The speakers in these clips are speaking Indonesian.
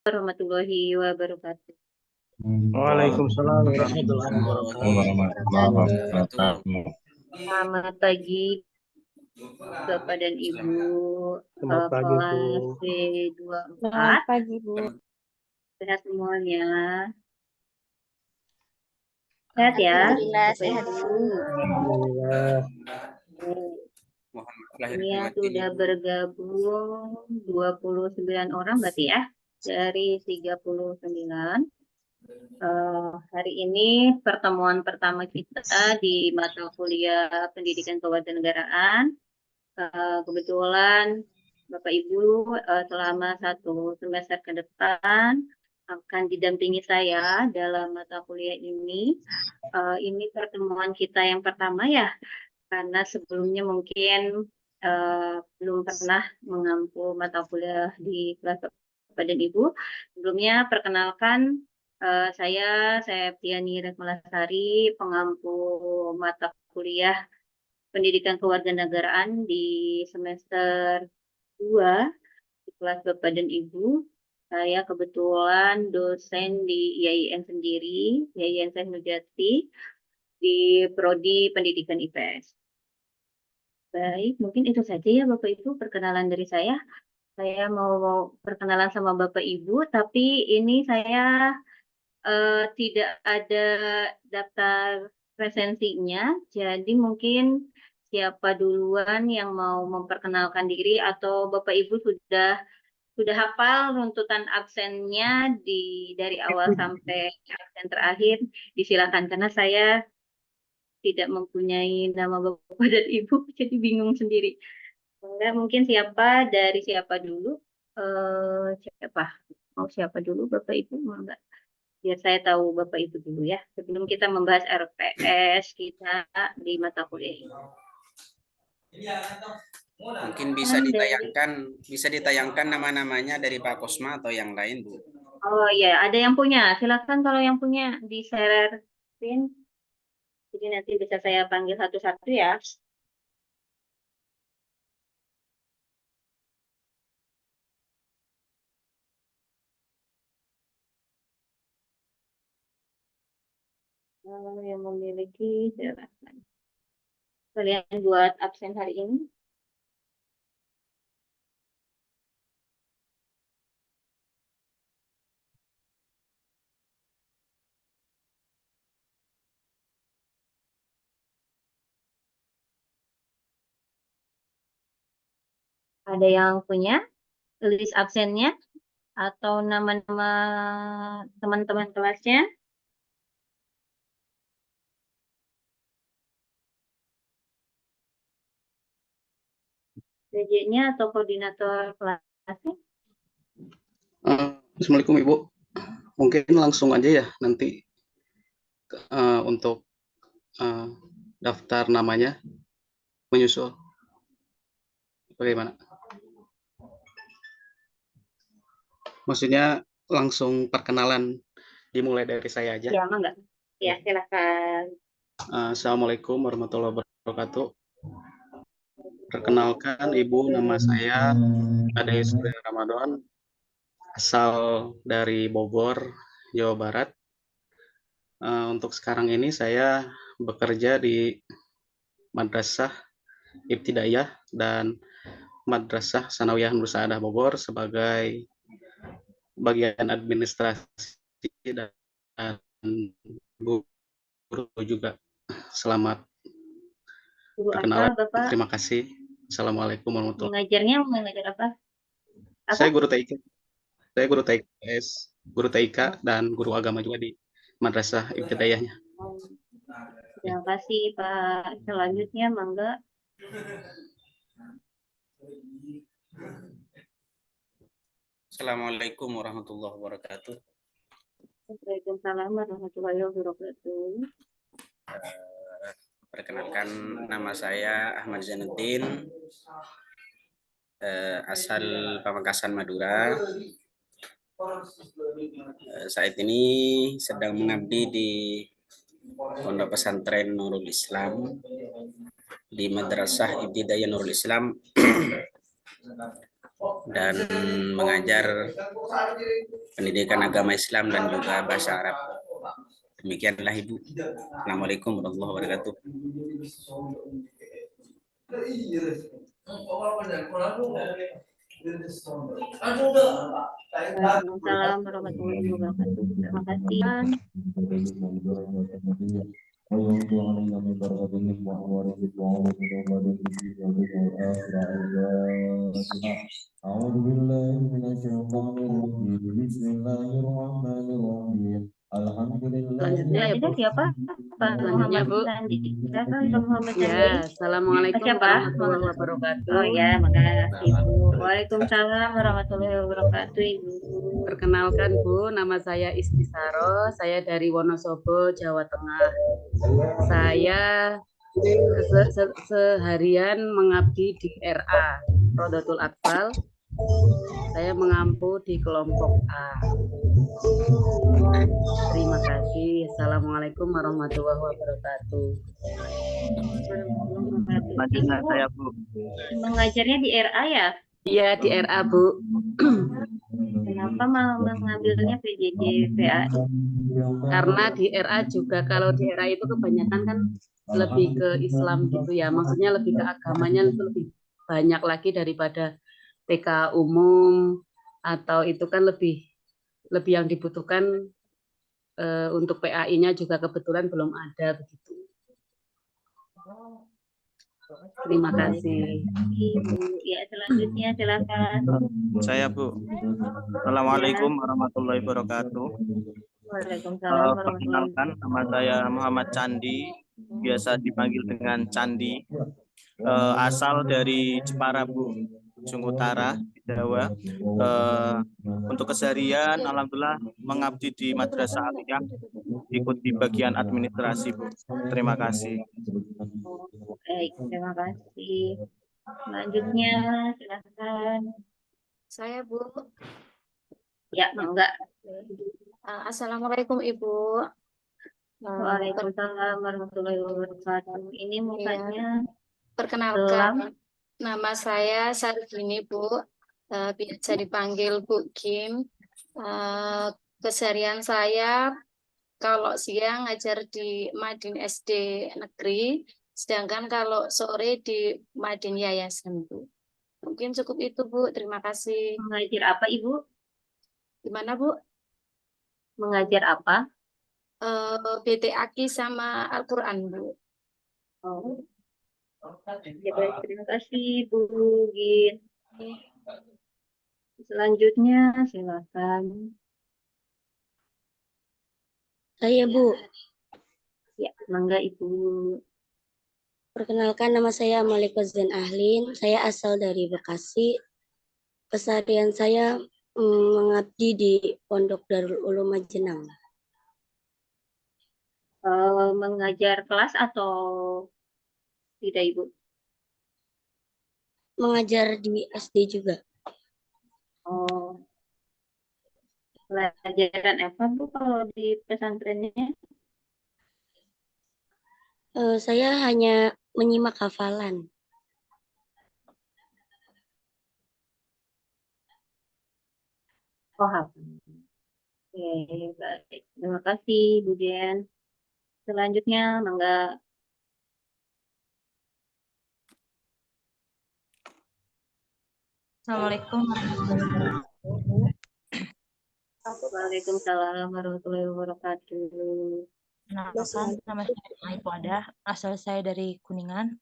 Warahmatullahi wabarakatuh. Waalaikumsalam warahmatullahi wabarakatuh. Wabarakatuh. Selamat pagi Bapak dan Ibu Selamat pagi, Bu. kelas Selamat B24. pagi, Bu. Sehat semuanya. Sehat ya, Alhamdulillah, Bapak sehat, Ibu. Bu. Alhamdulillah. Ini ya sudah bergabung 29 orang berarti ya, dari 39. Hari ini pertemuan pertama kita di mata kuliah Pendidikan Kewarganegaraan. Kebetulan Bapak Ibu selama 1 semester ke depan akan didampingi saya dalam mata kuliah ini. Ini pertemuan kita yang pertama ya, karena sebelumnya mungkin belum pernah mengampu mata kuliah di kelas Bapak dan Ibu. Sebelumnya perkenalkan, saya Septiani Retmalasari, pengampu mata kuliah Pendidikan Kewarganegaraan di semester 2 di kelas Bapak dan Ibu. Saya kebetulan dosen di IAIN sendiri, IAIN Syekh Nurjati, di Prodi Pendidikan IPS. Baik, mungkin itu saja ya Bapak Ibu perkenalan dari saya. Saya mau perkenalan sama Bapak Ibu, tapi ini saya tidak ada daftar presensinya, jadi mungkin siapa duluan yang mau memperkenalkan diri atau Bapak Ibu sudah hafal runtutan absennya dari awal sampai absen terakhir, disilakan karena saya tidak mempunyai nama Bapak dan Ibu, jadi bingung sendiri. Enggak, mungkin siapa dulu? Siapa? Mau siapa dulu Bapak Ibu? Mau enggak? Biar saya tahu Bapak Ibu dulu ya, sebelum kita membahas RPS kita di mata kuliah ini. Mungkin bisa ditayangkan nama-namanya dari Pak Kosma atau yang lain, Bu. Oh iya, ada yang punya. Silakan kalau yang punya di share screen. Jadi nanti bisa saya panggil satu-satu ya. Kalau yang memiliki silakan. Kalian buat absen hari ini. Ada yang punya list absennya atau nama-nama teman-teman kelasnya? PJ-nya atau koordinator kelasnya? Assalamualaikum Ibu. Mungkin langsung aja ya nanti untuk daftar namanya menyusul. Bagaimana? Maksudnya langsung perkenalan dimulai dari saya aja. Ya, enggak. Ya, silakan. Assalamualaikum warahmatullahi wabarakatuh. Perkenalkan Ibu, nama saya Ade Surya Ramadan, asal dari Bogor, Jawa Barat. Untuk sekarang ini saya bekerja di Madrasah Ibtidaiyah dan Madrasah Sanawiyah Nur Saadah Bogor sebagai bagian administrasi dan guru juga. Selamat Guru perkenalan. apa, Bapak? Terima kasih. Assalamualaikum warahmatullahi Mengajarnya mengajar apa? Saya guru TIK. Saya guru TIK, guru TIK dan guru agama juga di Madrasah Ibtidaiyahnya. Terima kasih, Pak. Selanjutnya, Mangga. Assalamualaikum warahmatullahi wabarakatuh. Waalaikumsalam warahmatullahi wabarakatuh. Perkenalkan, nama saya Ahmad Zainuddin, asal Pamekasan, Madura. Saat ini sedang mengabdi di Pondok Pesantren Nurul Islam di Madrasah Ibtidaiyah Nurul Islam dan mengajar pendidikan agama Islam dan juga bahasa Arab. Demikianlah Ibu. Assalamualaikum warahmatullahi wabarakatuh. Waalaikumsalam warahmatullahi wabarakatuh. Terima kasih. Selanjutnya ada siapa? Pak Selanjutnya, Muhammad Bu. Sandi. Siapa Pak Muhammad Sandi? Ya, Assalamualaikum Siapa? warahmatullahi wabarakatuh. Oh ya, makasih Bu. Waalaikumsalam warahmatullahi wabarakatuh Ibu. Perkenalkan Bu, nama saya Istisaro, saya dari Wonosobo, Jawa Tengah. Saya seharian mengabdi di RA, Rodotul Atfal. Saya mengampu di kelompok A. Terima kasih. Assalamualaikum warahmatullahi wabarakatuh. Selanjutnya saya Bu. Mengajarnya di RA ya? Iya, di RA Bu. Kenapa mau mengambilnya PJJ PA? Karena di RA juga, kalau di RA itu kebanyakan kan lebih ke Islam gitu ya, maksudnya lebih ke agamanya itu lebih banyak lagi daripada TK umum, atau itu kan lebih yang dibutuhkan untuk PAI-nya juga kebetulan belum ada begitu. Terima kasih. Ya, selanjutnya silakan. Saya Bu. Assalamualaikum warahmatullahi wabarakatuh. Waalaikumsalam warahmatullahi Perkenalkan, nama saya Muhammad Candi, biasa dipanggil dengan Candi. Asal dari Jepara Bu, Ujung Utara, Jawa. Untuk keseharian, alhamdulillah mengabdi di Madrasah Aliyah, ikut di bagian administrasi Bu. Terima kasih. Baik, terima kasih. Selanjutnya silakan. Saya Bu. Ya, enggak. Assalamualaikum Ibu. Waalaikumsalam warahmatullahi wabarakatuh. Ini mukanya Perkenalkan, nama saya Sargini Bu. Biasa dipanggil Bu Kim. Keseharian saya kalau siang ngajar di Madin SD Negeri, sedangkan kalau sore di Madin Yayasan Bu. Mungkin cukup itu Bu. Terima kasih. mengajar apa Ibu? Gimana Bu? Mengajar apa? BT Aki sama Al-Quran Bu. Oh. Ya, baik, terima kasih Bu Gin. Selanjutnya silakan. Saya Bu. Ya, mangga Ibu. Perkenalkan, nama saya Malika Zain Ahlin. Saya asal dari Bekasi. Keseharian saya mengabdi di Pondok Darul Ulum Majenang. Mengajar kelas atau tidak Ibu? Mengajar di SD juga. Oh, pelajaran apa Bu kalau di pesantrennya? Saya hanya menyimak hafalan. Oh, hafalan. Oke, baik. Terima kasih Bu Dian. Selanjutnya, mangga. Assalamualaikum. Waalaikumsalam warahmatullahi wabarakatuh. Nama saya Aitu Ada, asal saya dari Kuningan.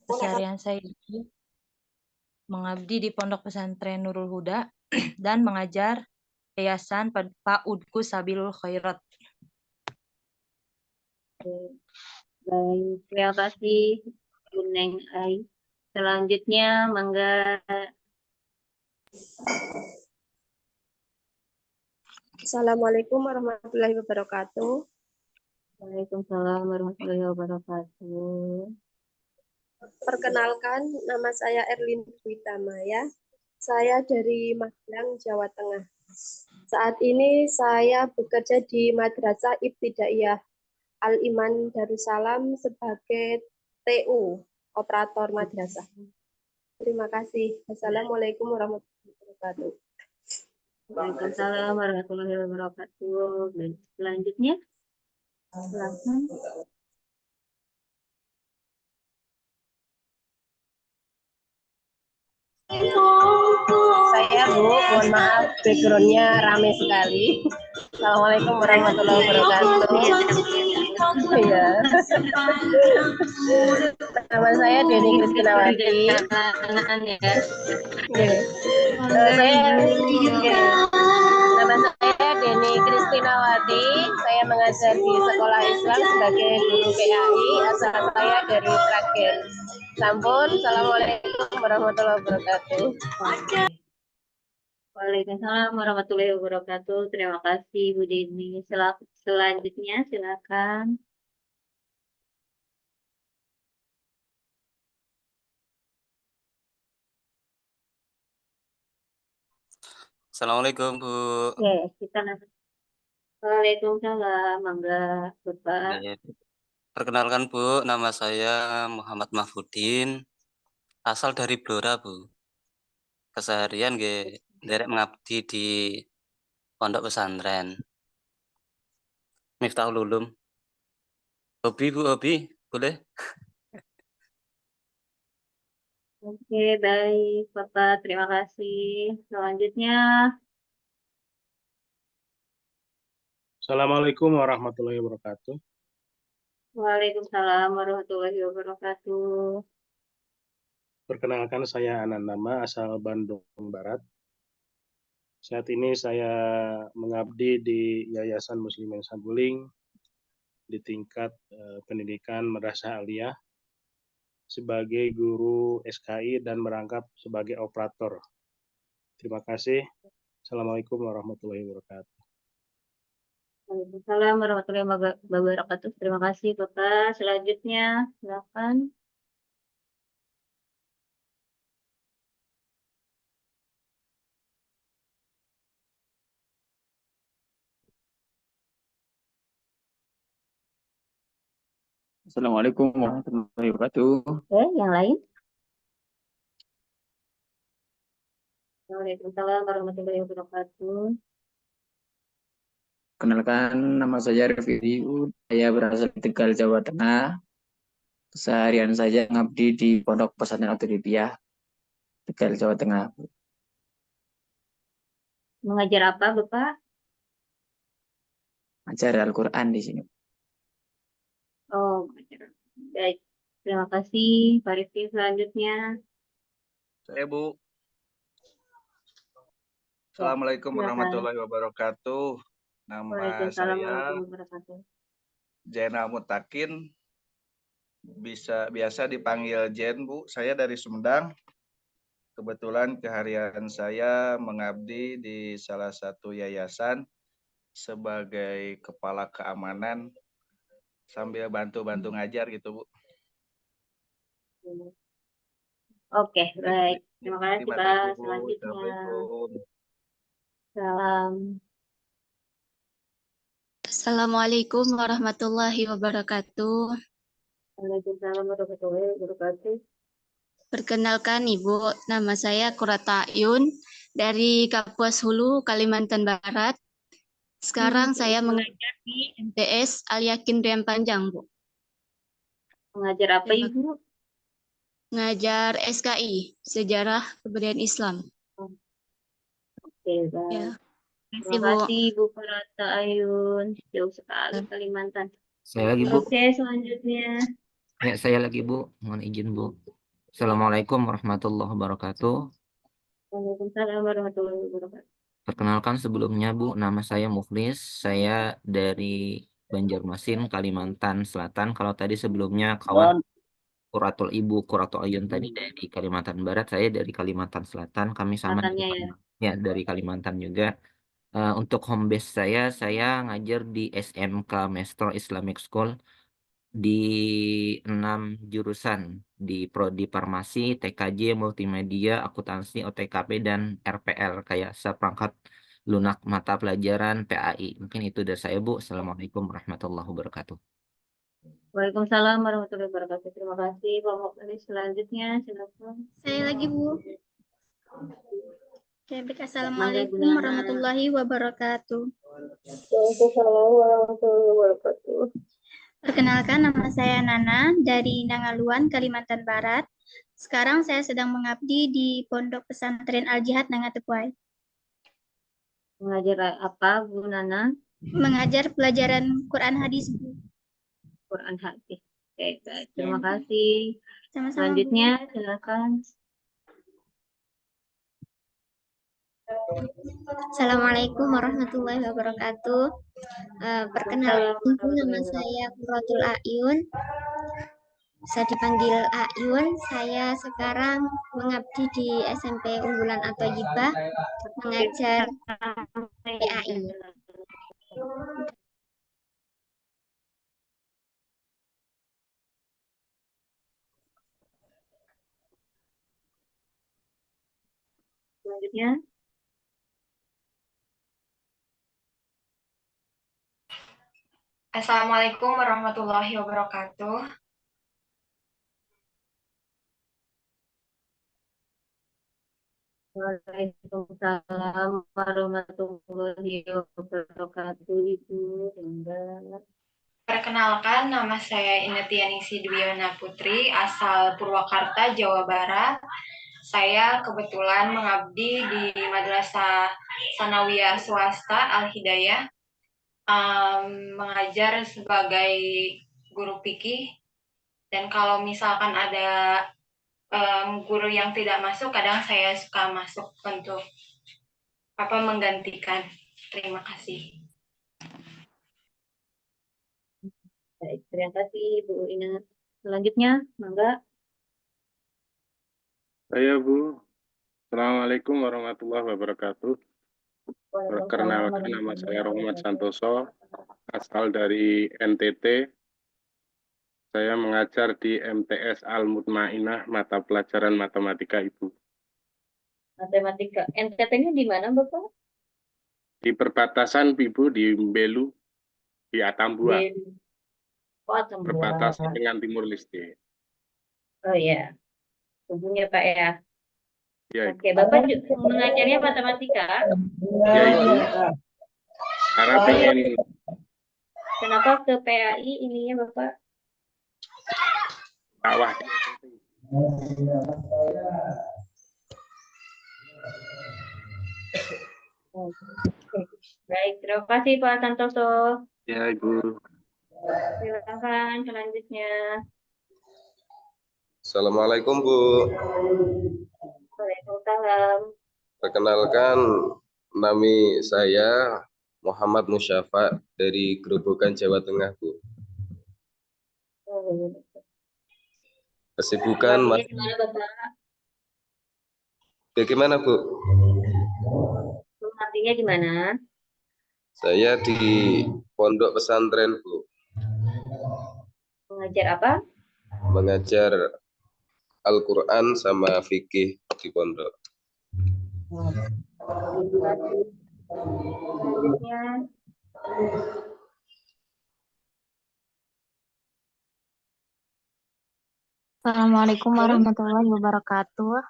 Keseharian saya mengabdi di Pondok Pesantren Nurul Huda dan mengajar Yayasan PAUDku Sabilul Khairat. Baik, terima kasih Bu Neng Ai. Selanjutnya, mangga. Assalamualaikum warahmatullahi wabarakatuh. Waalaikumsalam warahmatullahi wabarakatuh. Perkenalkan, nama saya Erlin Witamaya. Saya dari Magelang, Jawa Tengah. Saat ini saya bekerja di Madrasah Ibtidaiyah Al-Iman Darussalam sebagai TU, operator madrasah. Terima kasih. Assalamualaikum warahmatullahi wabarakatuh. Waalaikumsalam warahmatullahi wabarakatuh. Dan selanjutnya, silakan. Saya Bu, mohon maaf backgroundnya ramai sekali. Assalamualaikum warahmatullahi wabarakatuh. Iya. Nama saya Deni Kristinawati. Nama saya Deni Kristinawati. Saya mengajar di Sekolah Islam sebagai guru PAI. Asal saya dari Sragen. Sampun, Assalamualaikum warahmatullahi wabarakatuh. Waalaikumsalam warahmatullahi wabarakatuh. Terima kasih Bu Deni. Selanjutnya silakan. Assalamualaikum Bu. Oke, kita Waalaikumsalam, mangga Bapak. Perkenalkan Bu, nama saya Muhammad Mahfudin, asal dari Blora Bu. Keseharian derek mengabdi di pondok pesantren Miftahul Ulum. Hobi Bu, hobi boleh? Oke, baik Bapak, terima kasih. Selanjutnya, Assalamualaikum warahmatullahi wabarakatuh. Waalaikumsalam warahmatullahi wabarakatuh. Perkenalkan, saya Anandama, asal Bandung Barat. Saat ini saya mengabdi di Yayasan Muslimin Saguling di tingkat pendidikan Madrasah Aliyah sebagai guru SKI dan merangkap sebagai operator. Terima kasih. Assalamualaikum warahmatullahi wabarakatuh. Waalaikumsalam warahmatullahi wabarakatuh. Terima kasih Bapak. Selanjutnya, silakan. Assalamualaikum warahmatullahi wabarakatuh. Oke, yang lain? Waalaikumsalam warahmatullahi wabarakatuh. Kenalkan, nama saya Rifki. Saya berasal dari Tegal, Jawa Tengah. Keseharian saya ngabdi di Pondok Pesantren Al-Tudibiah, Tegal, Jawa Tengah. Mengajar apa, Bapak? Mengajar Al-Quran di sini. Oh, mengajar. Baik. Terima kasih, Pak Rifki. Selanjutnya. Saya Bu. Assalamualaikum warahmatullahi wabarakatuh. Nama saya Jainal Mutakin, biasa dipanggil Jen Bu. Saya dari Sumedang. Kebetulan keharian saya mengabdi di salah satu yayasan sebagai kepala keamanan sambil bantu-bantu ngajar gitu Bu. Oke, baik. Terima kasih Pak. Selanjutnya. Salam. Assalamualaikum warahmatullahi wabarakatuh. Waalaikumsalam warahmatullahi wabarakatuh. Perkenalkan Ibu, nama saya Kurata Ayun dari Kapuas Hulu, Kalimantan Barat. Sekarang saya mengajar di MTS Al-Yakin Riam Panjang, Bu. Mengajar apa Ibu? Mengajar SKI, Sejarah Kebudayaan Islam. Oke, baik. Ya. Terima kasih Bu Kurata Ayun. Jauh sekali Kalimantan. Saya lagi Bu. Oke, selanjutnya. Ya, saya lagi Bu. Mohon izin Bu. Assalamualaikum warahmatullahi wabarakatuh. Waalaikumsalam warahmatullahi wabarakatuh. Perkenalkan sebelumnya Bu, nama saya Muflis. Saya dari Banjarmasin, Kalimantan Selatan. Kalau tadi sebelumnya kawan Quratul Ibu, Quratul Ayun tadi dari Kalimantan Barat, saya dari Kalimantan Selatan. Kami sama ya dari Kalimantan juga. Untuk home base saya ngajar di SMK Mestro Islamic School di 6 jurusan di Prodi Farmasi, TKJ, Multimedia, Akuntansi, OTKP, dan RPL kayak seperangkat lunak mata pelajaran PAI. Mungkin itu dari saya Bu. Assalamualaikum warahmatullahi wabarakatuh. Waalaikumsalam warahmatullahi wabarakatuh. Terima kasih. Kelompok selanjutnya, silakan. Saya lagi, Bu. Mangga, Assalamualaikum Gunana. warahmatullahi wabarakatuh. Waalaikumsalam warahmatullahi wabarakatuh. Perkenalkan, nama saya Nana dari Nangaluan, Kalimantan Barat. Sekarang saya sedang mengabdi di Pondok Pesantren Al-Jihad Nangatepuai. Mengajar apa, Bu Nana? Mengajar pelajaran Quran Hadis, Bu. Quran hadis. Oke, baik. Terima kasih. Sama-sama, Bu. Selanjutnya, silakan. Assalamualaikum warahmatullahi wabarakatuh. Perkenalkan, nama saya Qurratul Ayun. Saya dipanggil Ayun. Saya sekarang mengabdi di SMP Unggulan At-Thayyibah, mengajar PAI. Selanjutnya. Assalamualaikum warahmatullahi wabarakatuh. Waalaikumsalam warahmatullahi wabarakatuh, Ibu. Perkenalkan, nama saya Inetianingsi Dwiona Putri, asal Purwakarta, Jawa Barat. Saya kebetulan mengabdi di Madrasah Sanawiyah Swasta Al-Hidayah, mengajar sebagai guru fikih. Dan kalau misalkan ada guru yang tidak masuk, kadang saya suka masuk untuk menggantikan. Terima kasih. Baik, terima kasih Bu Ina. Selanjutnya, Mangga. Saya Bu. Assalamualaikum warahmatullahi wabarakatuh. Perkenalkan, nama saya Rohmat Santoso, asal dari NTT. Saya mengajar di MTS Al-Mutmainah, mata pelajaran matematika, Ibu. Matematika. NTT-nya di mana, Bapak? Di perbatasan, Ibu, di Mbelu, di Atambua. Oh, Atambua. Perbatasan dengan Timur Leste. Oh iya. Hubungnya Pak ya. Ya, Oke, Bapak juga mengajarnya matematika? ya Ibu. Karena pengen. Kenapa ke PAI ininya Bapak? Dakwah. Baik, terima kasih Pak Santoso. Ya Ibu. Silakan selanjutnya. Assalamualaikum Bu. Waalaikumsalam. Perkenalkan, nama saya Muhammad Musyafa dari Gerobokan, Jawa Tengah Bu. Kesibukan Mas. Bagaimana Bu? Artinya di mana? Saya di Pondok Pesantren Bu. Mengajar apa? Mengajar Al-Quran sama fikih di pondok. Assalamualaikum warahmatullahi wabarakatuh.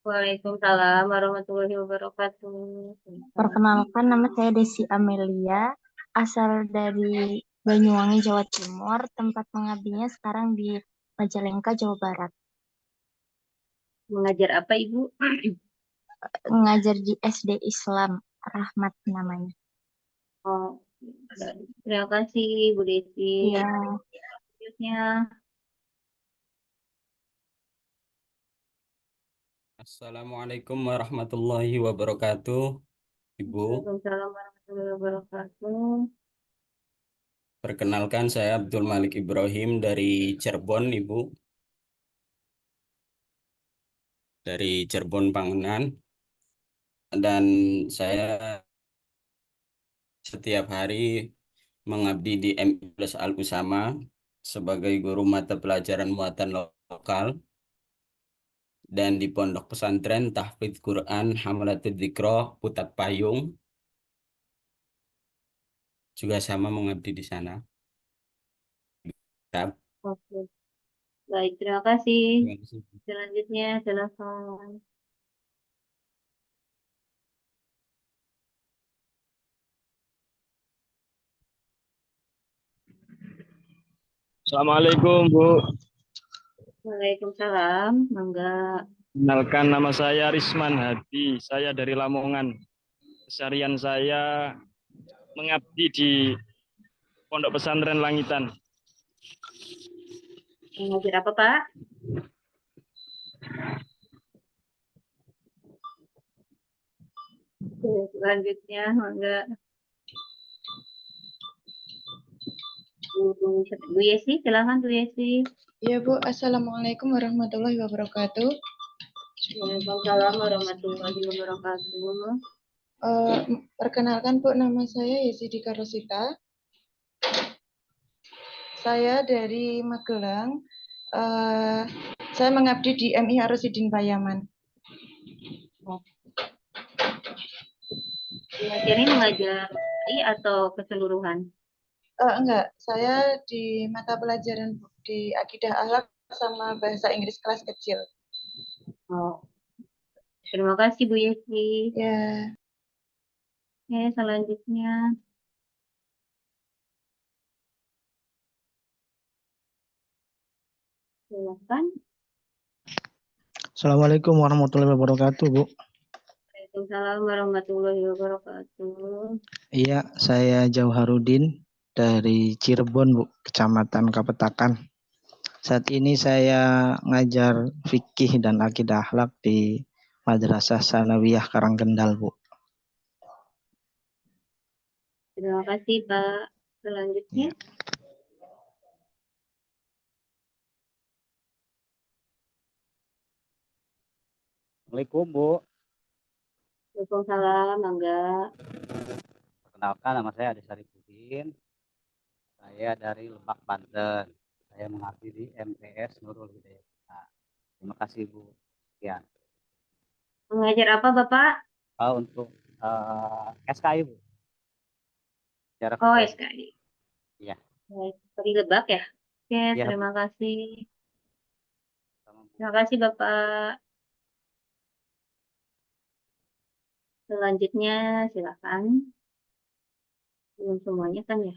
Waalaikumsalam warahmatullahi wabarakatuh. Perkenalkan, nama saya Desi Amelia, asal dari Banyuwangi, Jawa Timur. Tempat mengabdinya sekarang di Majalengka, Jawa Barat. Mengajar apa Ibu? Mengajar di SD Islam Rahmat namanya. Oh, terima kasih Bu Desi. Iya. Selanjutnya. Assalamualaikum warahmatullahi wabarakatuh, Ibu. Waalaikumsalam warahmatullahi wabarakatuh. Perkenalkan, saya Abdul Malik Ibrahim dari Cirebon, Ibu. Dari Cirebon Panganan. Dan saya setiap hari mengabdi di M+ Al Usama sebagai guru mata pelajaran muatan lokal dan di Pondok Pesantren Tahfidz Quran Hamalatul Dzikra Putat Payung juga sama mengabdi di sana. Siap. Oke. Baik, terima kasih. Terima kasih. Selanjutnya, silakan. Assalamualaikum, Bu. Waalaikumsalam. Mangga. Kenalkan, nama saya Risman Hadi. Saya dari Lamongan. Keseharian saya mengabdi di Pondok Pesantren Langitan. Mengajar apa, Pak? Oke, selanjutnya, mangga. Bu Yesi, silakan Bu Yesi. Ya Bu, Assalamualaikum warahmatullahi wabarakatuh. Waalaikumsalam warahmatullahi wabarakatuh. Perkenalkan Bu, nama saya Yesidika Rosita. Saya dari Magelang. Saya mengabdi di MI Arosudin Payaman. Ini mengajar atau keseluruhan? Enggak, saya di mata pelajaran di Akidah Akhlak sama Bahasa Inggris kelas kecil. Oh. Terima kasih Bu Yesi. Ya. Oke, selanjutnya. Silakan. Assalamualaikum warahmatullahi wabarakatuh, Bu. Waalaikumsalam warahmatullahi wabarakatuh. Iya, saya Jauharudin dari Cirebon, Bu, Kecamatan Kapetakan. Saat ini saya ngajar fikih dan akidah akhlak di Madrasah Sanawiyah Karangkendal, Bu. Terima kasih, Pak. Selanjutnya. Assalamualaikum, Bu. Waalaikumsalam, Mangga. Perkenalkan, nama saya Ade Sarifudin. Saya dari Lebak, Banten. Saya mengabdi di MTS Nurul Hidayat. Terima kasih, Bu. Sekian. Mengajar apa, Bapak? Untuk SKI, Bu. Jarak Oh, jauh. SKI. Iya. Baik, dari Lebak ya? Oke, Iya. terima kasih. Terima kasih, Bapak. Selanjutnya, silakan. Belum semuanya kan ya?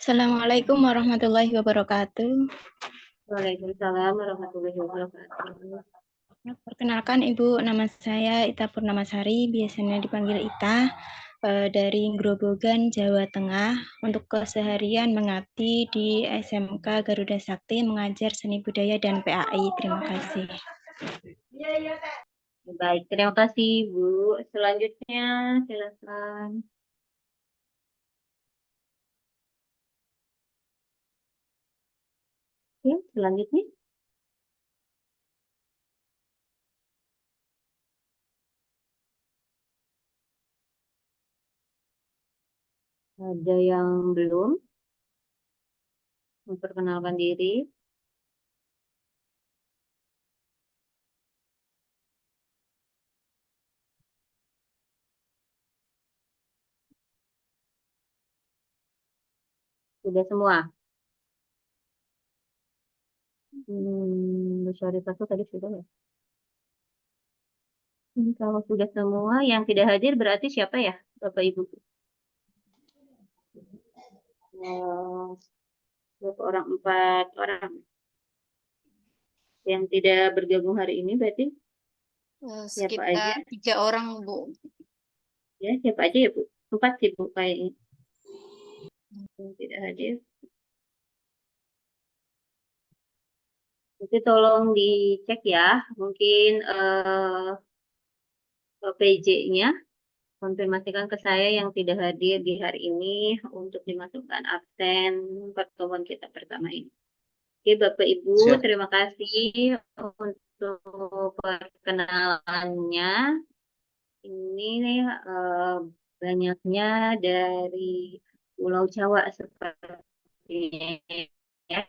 Assalamualaikum warahmatullahi wabarakatuh. Waalaikumsalam warahmatullahi wabarakatuh. Perkenalkan Ibu, nama saya Ita Purnamasari, biasanya dipanggil Ita, dari Grobogan, Jawa Tengah. Untuk keseharian mengabdi di SMK Garuda Sakti, mengajar seni budaya dan PAI. Terima kasih. Baik, terima kasih Bu. Selanjutnya, silakan. Oke, selanjutnya. Ada yang belum memperkenalkan diri? Sudah semua? Syarifah tadi sudah ya? Kalau sudah semua, yang tidak hadir berarti siapa ya, Bapak Ibu? Berapa orang? 4 orang. Yang tidak bergabung hari ini berarti siapa aja? Sekitar 3 orang, Bu. Ya, siapa aja ya, Bu? 4 sih, Bu, kayaknya. Yang tidak hadir. Nanti tolong dicek ya, mungkin PJ-nya konfirmasikan ke saya yang tidak hadir di hari ini untuk dimasukkan absen pertemuan kita pertama ini. Oke, Bapak Ibu, Siap. terima kasih untuk perkenalannya. Ini banyaknya dari Pulau Jawa sepertinya ya.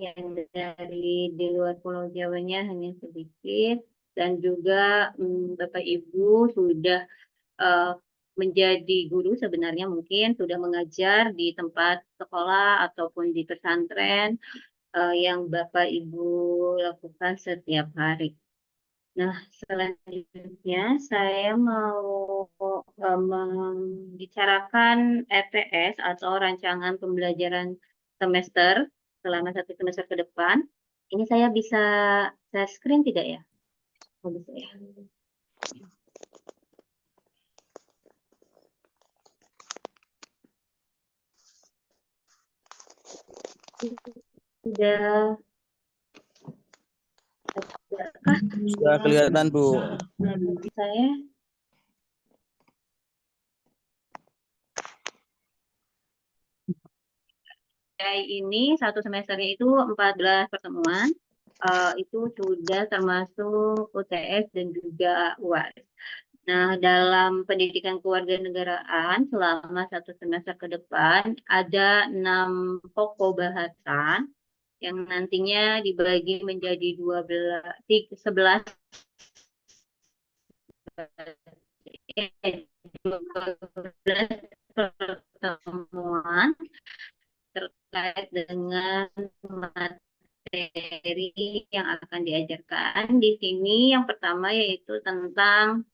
Yang dari di luar Pulau Jawanya hanya sedikit. dan juga Bapak Ibu sudah menjadi guru, sebenarnya mungkin sudah mengajar di tempat sekolah ataupun di pesantren yang Bapak Ibu lakukan setiap hari. Nah, selanjutnya saya mau membicarakan RTS atau rancangan pembelajaran semester selama 1 semester ke depan. Ini saya bisa share screen tidak ya? Oh, bisa ya. Sudah Sudah kelihatan, Bu. Saya ini 1 semesternya itu 14 pertemuan, itu sudah termasuk UTS dan juga UAS. Nah, dalam pendidikan kewarganegaraan selama 1 semester ke depan ada 6 pokok bahasan yang nantinya dibagi menjadi 11 pertemuan terkait dengan materi yang akan diajarkan. Di sini yang pertama yaitu tentang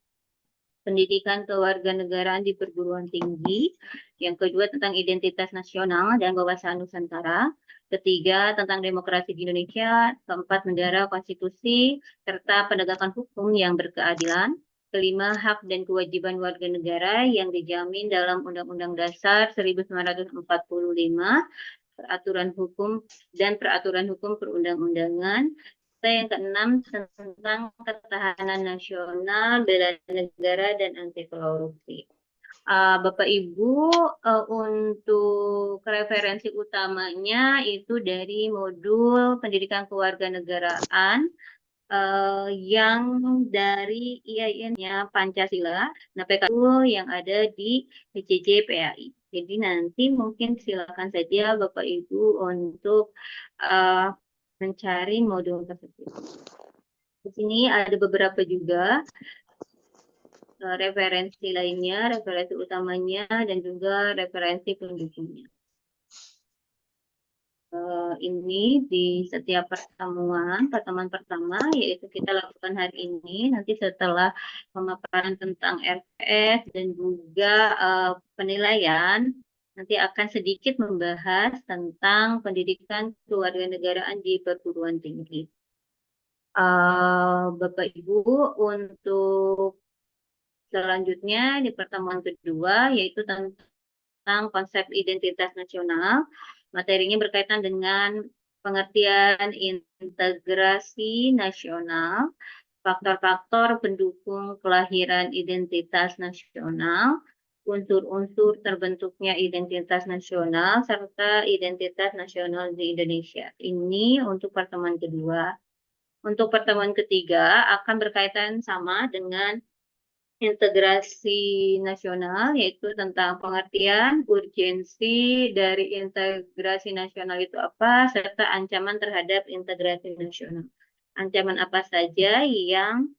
pendidikan kewarganegaraan di perguruan tinggi, yang kedua tentang identitas nasional dan wawasan Nusantara, ketiga tentang demokrasi di Indonesia, keempat menjara konstitusi serta penegakan hukum yang berkeadilan, kelima hak dan kewajiban warga negara yang dijamin dalam Undang-Undang Dasar 1945, peraturan hukum dan peraturan hukum perundang-undangan. Yang keenam tentang ketahanan nasional, bela negara, dan anti korupsi. Bapak Ibu, untuk referensi utamanya itu dari modul pendidikan kewarganegaraan yang dari IAIN-nya Pancasila, nah PKU yang ada di PJJ PAI. Jadi nanti mungkin silakan saja Bapak Ibu untuk mencari modul tersebut. Di sini ada beberapa juga referensi lainnya, referensi utamanya, dan juga referensi pendukungnya. Ini di setiap pertemuan pertama yaitu kita lakukan hari ini, nanti setelah pemaparan tentang RTS dan juga penilaian, nanti akan sedikit membahas tentang pendidikan kewarganegaraan di perguruan tinggi. Bapak Ibu, untuk selanjutnya di pertemuan kedua yaitu tentang konsep identitas nasional. Materinya berkaitan dengan pengertian integrasi nasional, faktor-faktor pendukung kelahiran identitas nasional, unsur-unsur terbentuknya identitas nasional, serta identitas nasional di Indonesia. Ini untuk pertemuan kedua. Untuk pertemuan ketiga akan berkaitan sama dengan integrasi nasional, yaitu tentang pengertian, urgensi dari integrasi nasional itu apa, serta ancaman terhadap integrasi nasional. Ancaman apa saja yang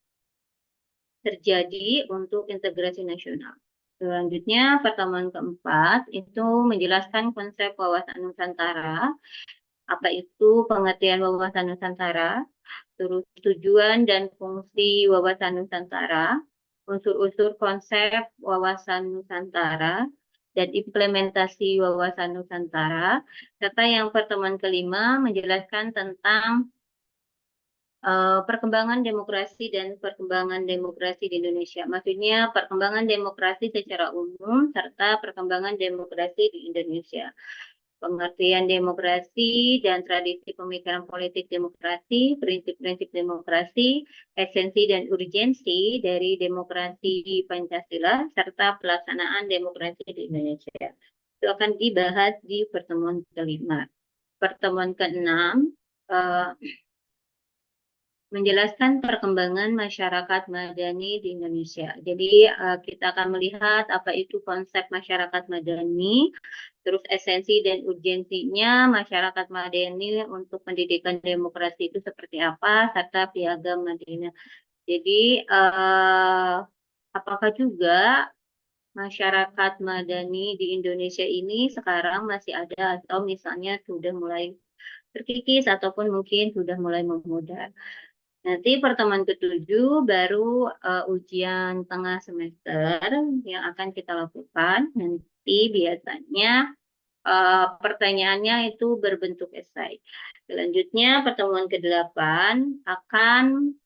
terjadi untuk integrasi nasional. Selanjutnya, pertemuan keempat itu menjelaskan konsep wawasan Nusantara, apa itu pengertian wawasan Nusantara, terus tujuan dan fungsi wawasan Nusantara, unsur-unsur konsep wawasan Nusantara, dan implementasi wawasan Nusantara, serta yang pertemuan kelima menjelaskan tentang perkembangan demokrasi dan perkembangan demokrasi di Indonesia. Maksudnya perkembangan demokrasi secara umum serta perkembangan demokrasi di Indonesia. Pengertian demokrasi dan tradisi pemikiran politik demokrasi, prinsip-prinsip demokrasi, esensi dan urgensi dari demokrasi Pancasila, serta pelaksanaan demokrasi di Indonesia. Itu akan dibahas di pertemuan kelima. Pertemuan keenam menjelaskan perkembangan masyarakat madani di Indonesia. Jadi kita akan melihat apa itu konsep masyarakat madani, terus esensi dan urgensinya masyarakat madani untuk pendidikan demokrasi itu seperti apa, serta piagam Madinah Jadi apakah juga masyarakat madani di Indonesia ini sekarang masih ada atau misalnya sudah mulai terkikis ataupun mungkin sudah mulai memudar. Nanti pertemuan ke-7 baru ujian tengah semester yang akan kita lakukan. Nanti biasanya pertanyaannya itu berbentuk esai. Selanjutnya pertemuan ke-8 akan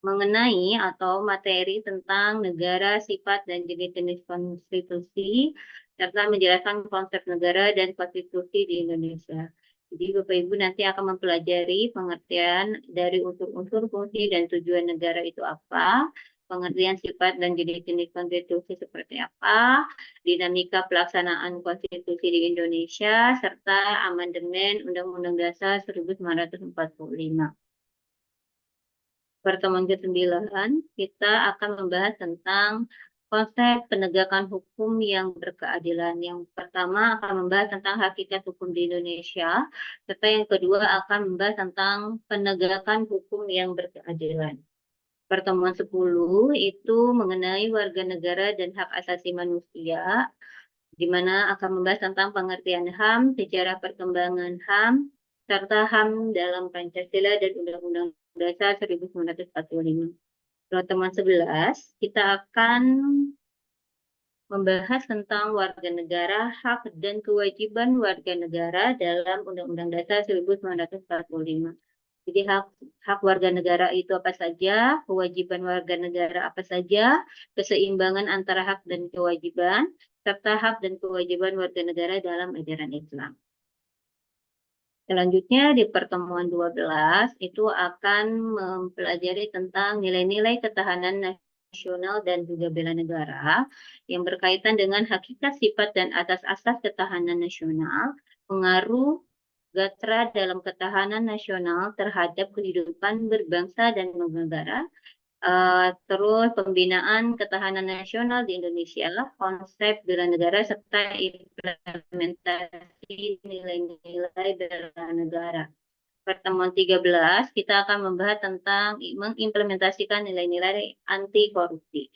mengenai atau materi tentang negara, sifat, dan jenis-jenis konstitusi, serta menjelaskan konsep negara dan konstitusi di Indonesia. Jadi Bapak Ibu nanti akan mempelajari pengertian dari unsur-unsur fungsi dan tujuan negara itu apa, pengertian sifat dan jenis-jenis konstitusi seperti apa, dinamika pelaksanaan konstitusi di Indonesia, serta amandemen Undang-Undang Dasar 1945. Pertemuan ke-9, kita akan membahas tentang konsep penegakan hukum yang berkeadilan. Yang pertama akan membahas tentang hakikat hukum di Indonesia, serta yang kedua akan membahas tentang penegakan hukum yang berkeadilan. Pertemuan 10 itu mengenai warga negara dan hak asasi manusia, di mana akan membahas tentang pengertian HAM, sejarah perkembangan HAM, serta HAM dalam Pancasila dan Undang-Undang Dasar 1945. Pertemuan 11, kita akan membahas tentang warga negara, hak dan kewajiban warga negara dalam Undang-Undang Dasar 1945. Jadi hak warga negara itu apa saja, kewajiban warga negara apa saja, keseimbangan antara hak dan kewajiban, serta hak dan kewajiban warga negara dalam ajaran Islam. Selanjutnya di pertemuan 12 itu akan mempelajari tentang nilai-nilai ketahanan nasional dan juga bela negara yang berkaitan dengan hakikat, sifat, dan asas-asas ketahanan nasional, pengaruh Gatra dalam ketahanan nasional terhadap kehidupan berbangsa dan bernegara, terus pembinaan ketahanan nasional di Indonesia, konsep bela negara, serta implementasi nilai-nilai bela negara. Pertemuan 13, kita akan membahas tentang mengimplementasikan nilai-nilai anti korupsi.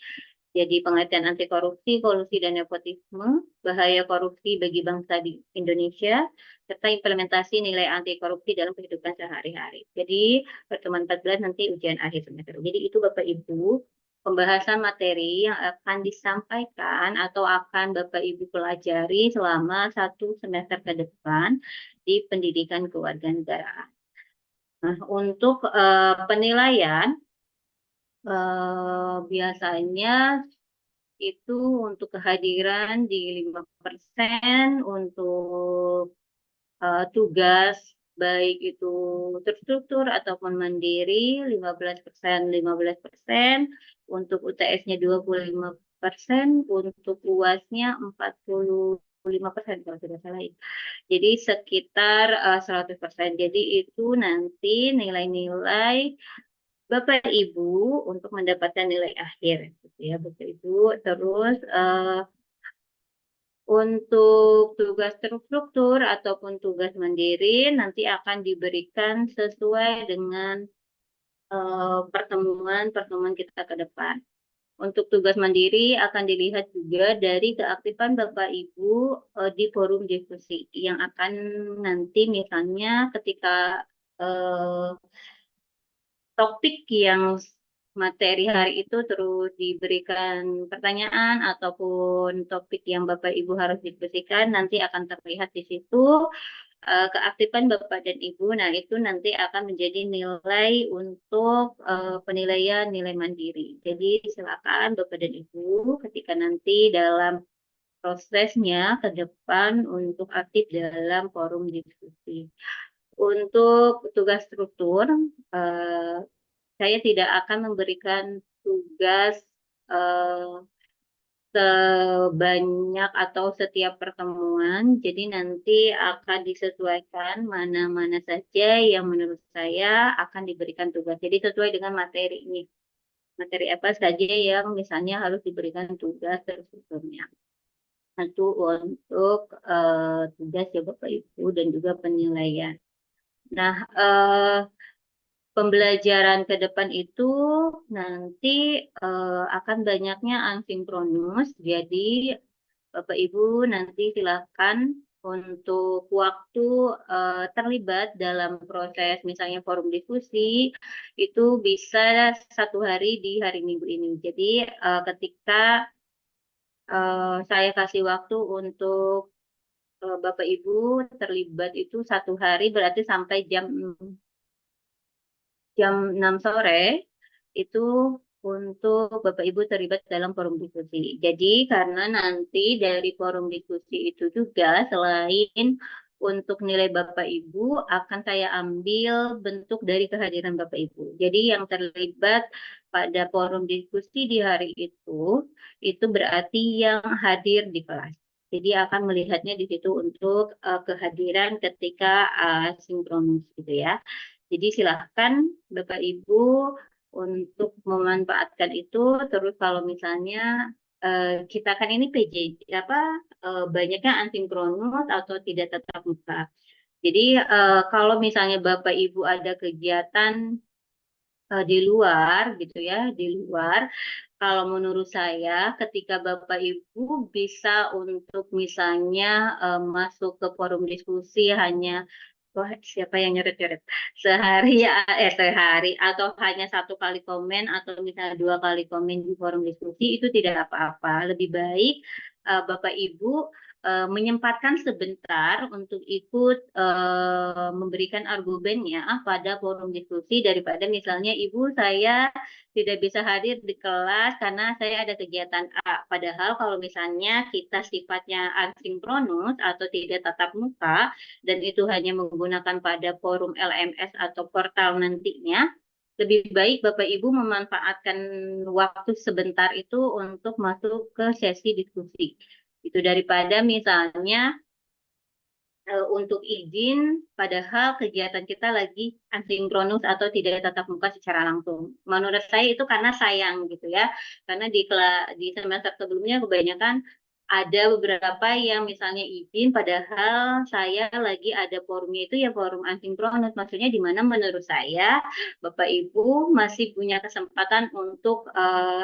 Jadi pengertian anti korupsi, kolusi dan nepotisme, bahaya korupsi bagi bangsa di Indonesia, serta implementasi nilai anti korupsi dalam kehidupan sehari-hari. Jadi pertemuan 14 nanti ujian akhir semester. Jadi itu Bapak Ibu pembahasan materi yang akan disampaikan atau akan Bapak Ibu pelajari selama 1 semester ke depan di pendidikan kewarganegaraan. Nah, untuk penilaian biasanya itu untuk kehadiran di 5%, untuk tugas baik itu terstruktur ataupun mandiri 15%, untuk UTS-nya 25%, untuk UAS-nya 45% kalau tidak salah. Jadi sekitar 100%. Jadi itu nanti nilai-nilai Bapak Ibu untuk mendapatkan nilai akhir, gitu ya Bapak Ibu. Terus untuk tugas terstruktur ataupun tugas mandiri nanti akan diberikan sesuai dengan pertemuan kita ke depan. Untuk tugas mandiri akan dilihat juga dari keaktifan Bapak Ibu di forum diskusi yang akan nanti misalnya ketika topik yang materi hari itu terus diberikan pertanyaan ataupun topik yang Bapak Ibu harus diskusikan, nanti akan terlihat di situ keaktifan Bapak dan Ibu. Nah, itu nanti akan menjadi nilai untuk penilaian nilai mandiri. Jadi silakan Bapak dan Ibu ketika nanti dalam prosesnya ke depan untuk aktif dalam forum diskusi. Untuk tugas struktur, saya tidak akan memberikan tugas sebanyak atau setiap pertemuan, jadi nanti akan disesuaikan mana-mana saja yang menurut saya akan diberikan tugas. Jadi sesuai dengan materi ini. Materi apa saja yang misalnya harus diberikan tugas terstrukturnya. Itu untuk tugas ya Bapak Ibu dan juga penilaian. Nah, pembelajaran ke depan itu nanti akan banyaknya asinkronus. Jadi Bapak Ibu nanti silakan untuk waktu terlibat dalam proses misalnya forum diskusi itu bisa 1 hari di hari Minggu ini. Jadi ketika saya kasih waktu untuk Bapak Ibu terlibat itu 1 hari berarti sampai jam 6 sore itu untuk Bapak Ibu terlibat dalam forum diskusi. Jadi karena nanti dari forum diskusi itu juga selain untuk nilai Bapak Ibu akan saya ambil bentuk dari kehadiran Bapak Ibu. Jadi yang terlibat pada forum diskusi di hari itu berarti yang hadir di kelas. Jadi akan melihatnya di situ untuk kehadiran ketika sinkronus gitu ya. Jadi silahkan Bapak Ibu untuk memanfaatkan itu. Terus kalau misalnya kita kan ini PJJ banyaknya asinkronus atau tidak tatap muka. Jadi kalau misalnya Bapak Ibu ada kegiatan di luar gitu ya, di luar, kalau menurut saya ketika Bapak Ibu bisa untuk misalnya masuk ke forum diskusi hanya wah siapa yang nyoret-nyoret sehari atau hanya 1 kali komen atau misalnya 2 kali komen di forum diskusi itu tidak apa-apa. Lebih baik Bapak Ibu menyempatkan sebentar untuk ikut memberikan argumennya pada forum diskusi daripada misalnya Ibu saya tidak bisa hadir di kelas karena saya ada kegiatan A. Padahal kalau misalnya kita sifatnya asinkronus atau tidak tatap muka dan itu hanya menggunakan pada forum LMS atau portal nantinya, lebih baik Bapak Ibu memanfaatkan waktu sebentar itu untuk masuk ke sesi diskusi. Itu daripada misalnya untuk izin padahal kegiatan kita lagi asinkronus atau tidak tatap muka secara langsung. Menurut saya itu karena sayang gitu ya. Karena di semester sebelumnya kebanyakan ada beberapa yang misalnya izin padahal saya lagi ada forumnya itu ya forum asinkronus. Maksudnya di mana menurut saya Bapak Ibu masih punya kesempatan untuk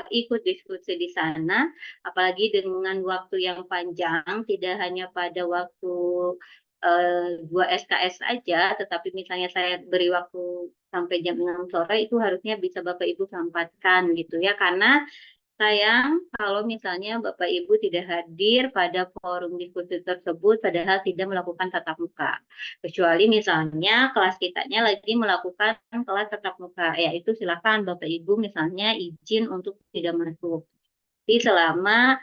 ikut diskusi di sana, apalagi dengan waktu yang panjang, tidak hanya pada waktu 2 SKS aja, tetapi misalnya saya beri waktu sampai jam 6 sore itu harusnya bisa Bapak Ibu sampaikan gitu ya, karena sayang kalau misalnya Bapak Ibu tidak hadir pada forum diskusi tersebut padahal tidak melakukan tatap muka. Kecuali misalnya kelas kitanya lagi melakukan kelas tatap muka, yaitu silakan Bapak Ibu misalnya izin untuk tidak masuk. Jadi selama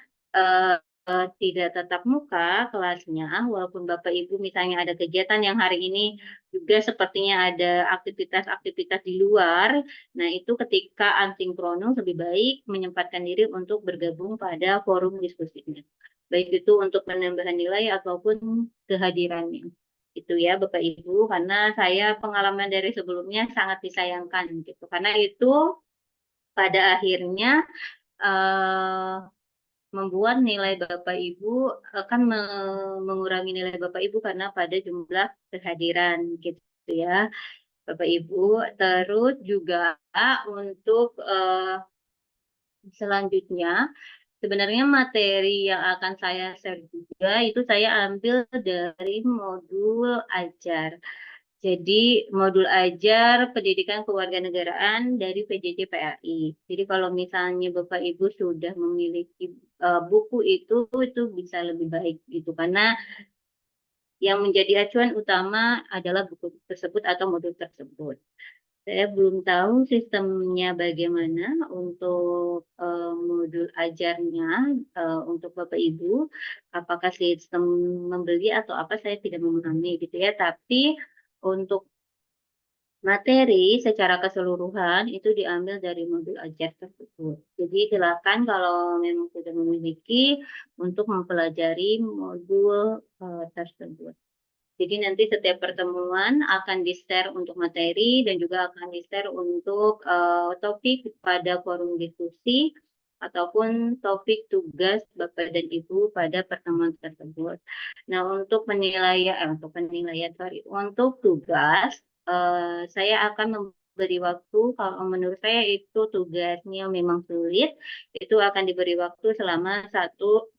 tidak tatap muka kelasnya, walaupun Bapak Ibu misalnya ada kegiatan yang hari ini juga sepertinya ada aktivitas-aktivitas di luar, nah itu ketika asinkronus lebih baik menyempatkan diri untuk bergabung pada forum diskusinya. Baik itu untuk penambahan nilai ataupun kehadirannya. Itu ya Bapak Ibu, karena saya pengalaman dari sebelumnya sangat disayangkan gitu. Karena itu pada akhirnya membuat nilai Bapak Ibu akan mengurangi nilai Bapak Ibu karena pada jumlah kehadiran gitu ya Bapak Ibu. Terus juga untuk selanjutnya sebenarnya materi yang akan saya share juga itu saya ambil dari modul ajar. Jadi modul ajar pendidikan kewarganegaraan dari PJJ PAI. Jadi kalau misalnya Bapak Ibu sudah memiliki buku itu bisa lebih baik gitu karena yang menjadi acuan utama adalah buku tersebut atau modul tersebut. Saya belum tahu sistemnya bagaimana untuk modul ajarnya untuk Bapak Ibu, apakah sistem membeli atau apa saya tidak memahami gitu ya. Tapi untuk materi secara keseluruhan itu diambil dari modul ajar tersebut. Jadi silakan kalau memang sudah memiliki untuk mempelajari modul tersebut. Jadi nanti setiap pertemuan akan di-share untuk materi dan juga akan di-share untuk topik pada forum diskusi ataupun topik tugas Bapak dan Ibu pada pertemuan tersebut. Nah, untuk penilaian, untuk tugas, saya akan diberi waktu, kalau menurut saya itu tugasnya memang sulit, itu akan diberi waktu selama satu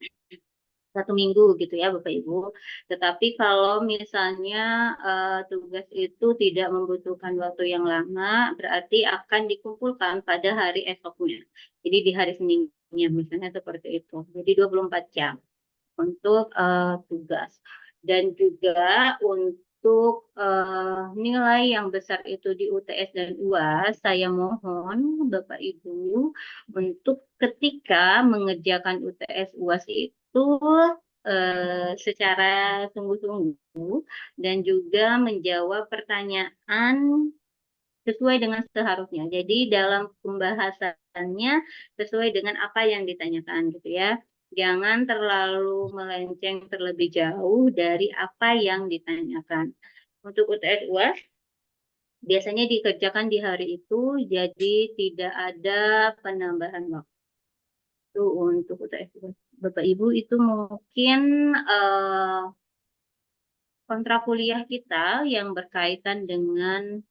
minggu gitu ya Bapak Ibu. Tetapi kalau misalnya tugas itu tidak membutuhkan waktu yang lama, berarti akan dikumpulkan pada hari esoknya. Jadi di hari Seninnya misalnya seperti itu. Jadi 24 jam untuk tugas. Dan juga untuk nilai yang besar itu di UTS dan UAS, saya mohon Bapak Ibu untuk ketika mengerjakan UTS UAS itu secara sungguh-sungguh dan juga menjawab pertanyaan sesuai dengan seharusnya. Jadi dalam pembahasannya sesuai dengan apa yang ditanyakan gitu ya. Jangan terlalu melenceng terlebih jauh dari apa yang ditanyakan. Untuk UTS UAS biasanya dikerjakan di hari itu, jadi tidak ada penambahan waktu untuk UTS UAS. Bapak Ibu itu mungkin kontrak kuliah kita yang berkaitan dengan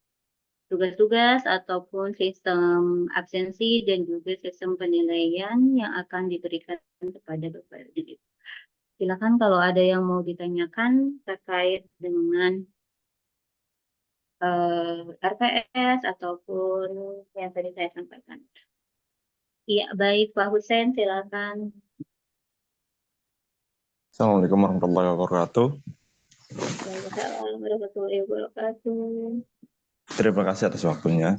tugas-tugas ataupun sistem absensi dan juga sistem penilaian yang akan diberikan kepada Bapak Ibu. Silakan kalau ada yang mau ditanyakan terkait dengan RPS ataupun yang tadi saya sampaikan. Iya, baik Pak Hussein, silakan. Assalamualaikum warahmatullahi wabarakatuh. Waalaikumsalam warahmatullahi wabarakatuh. Terima kasih atas waktunya.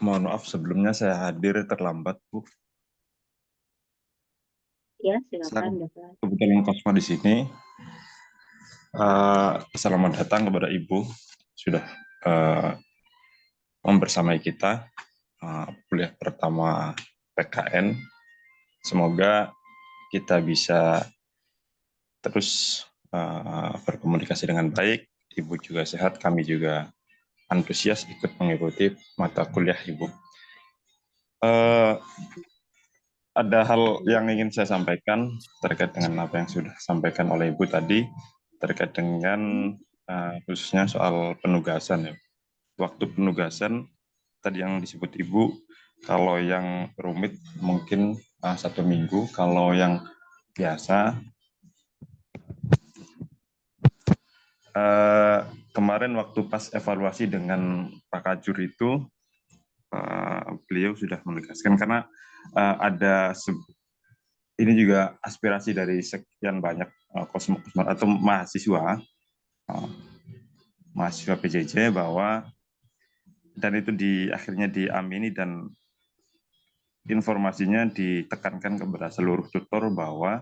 Mohon maaf sebelumnya saya hadir terlambat, Bu. Ya, Saya silakan Bapak. kebetulan Kosma di sini. Selamat datang kepada Ibu sudah membersamai kita kuliah pertama PKN. Semoga kita bisa terus berkomunikasi dengan baik. Ibu juga sehat, kami juga antusias ikut mengikuti mata kuliah Ibu. Ada hal yang ingin saya sampaikan terkait dengan apa yang sudah disampaikan oleh Ibu tadi, terkait dengan khususnya soal penugasan ya. Waktu penugasan tadi yang disebut Ibu, kalau yang rumit mungkin 1 minggu, kalau yang biasa kemarin waktu pas evaluasi dengan Pak Kajur itu beliau sudah menegaskan karena ini juga aspirasi dari sekian banyak kosmonaut atau mahasiswa PJJ bahwa dan itu akhirnya diamini dan informasinya ditekankan kepada seluruh tutor bahwa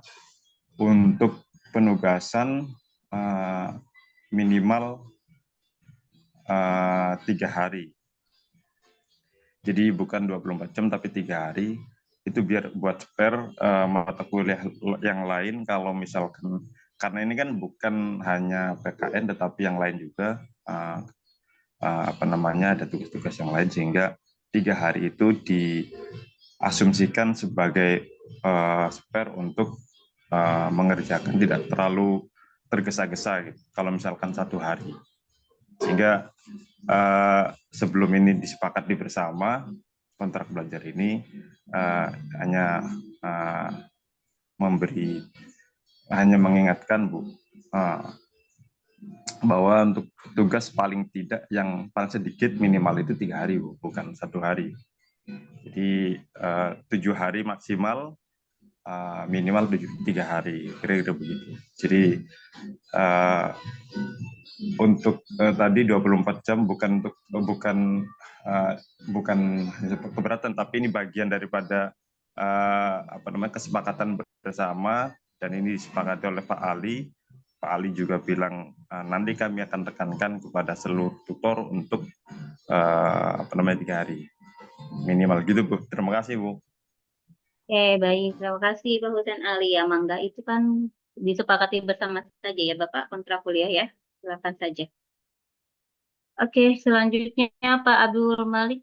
untuk penugasan minimal 3 hari. Jadi bukan 24 jam tapi 3 hari. Itu biar buat spare mata kuliah yang lain kalau misalkan, karena ini kan bukan hanya PKN tetapi yang lain juga ada tugas-tugas yang lain, sehingga 3 hari itu diasumsikan sebagai spare untuk mengerjakan, tidak terlalu tergesa-gesa gitu, kalau misalkan 1 hari. Sehingga sebelum ini disepakati bersama, kontrak belajar ini hanya mengingatkan Bu bahwa untuk tugas paling tidak yang paling sedikit minimal itu 3 hari Bu, bukan 1 hari. Jadi 7 hari maksimal, minimal 3 hari, kira-kira begitu. Jadi untuk tadi 24 jam bukan keberatan, tapi ini bagian daripada kesepakatan bersama, dan ini disepakati oleh Pak Ali. Pak Ali juga bilang nanti kami akan tekankan kepada seluruh tutor untuk 3 hari minimal gitu Bu. Terima kasih Bu. Oke, baik. Terima kasih Pak Hussein Ali. Ya, Mangga itu kan disepakati bersama saja ya Bapak, kontrak kuliah ya. Silakan saja. Oke, selanjutnya Pak Abdul Malik.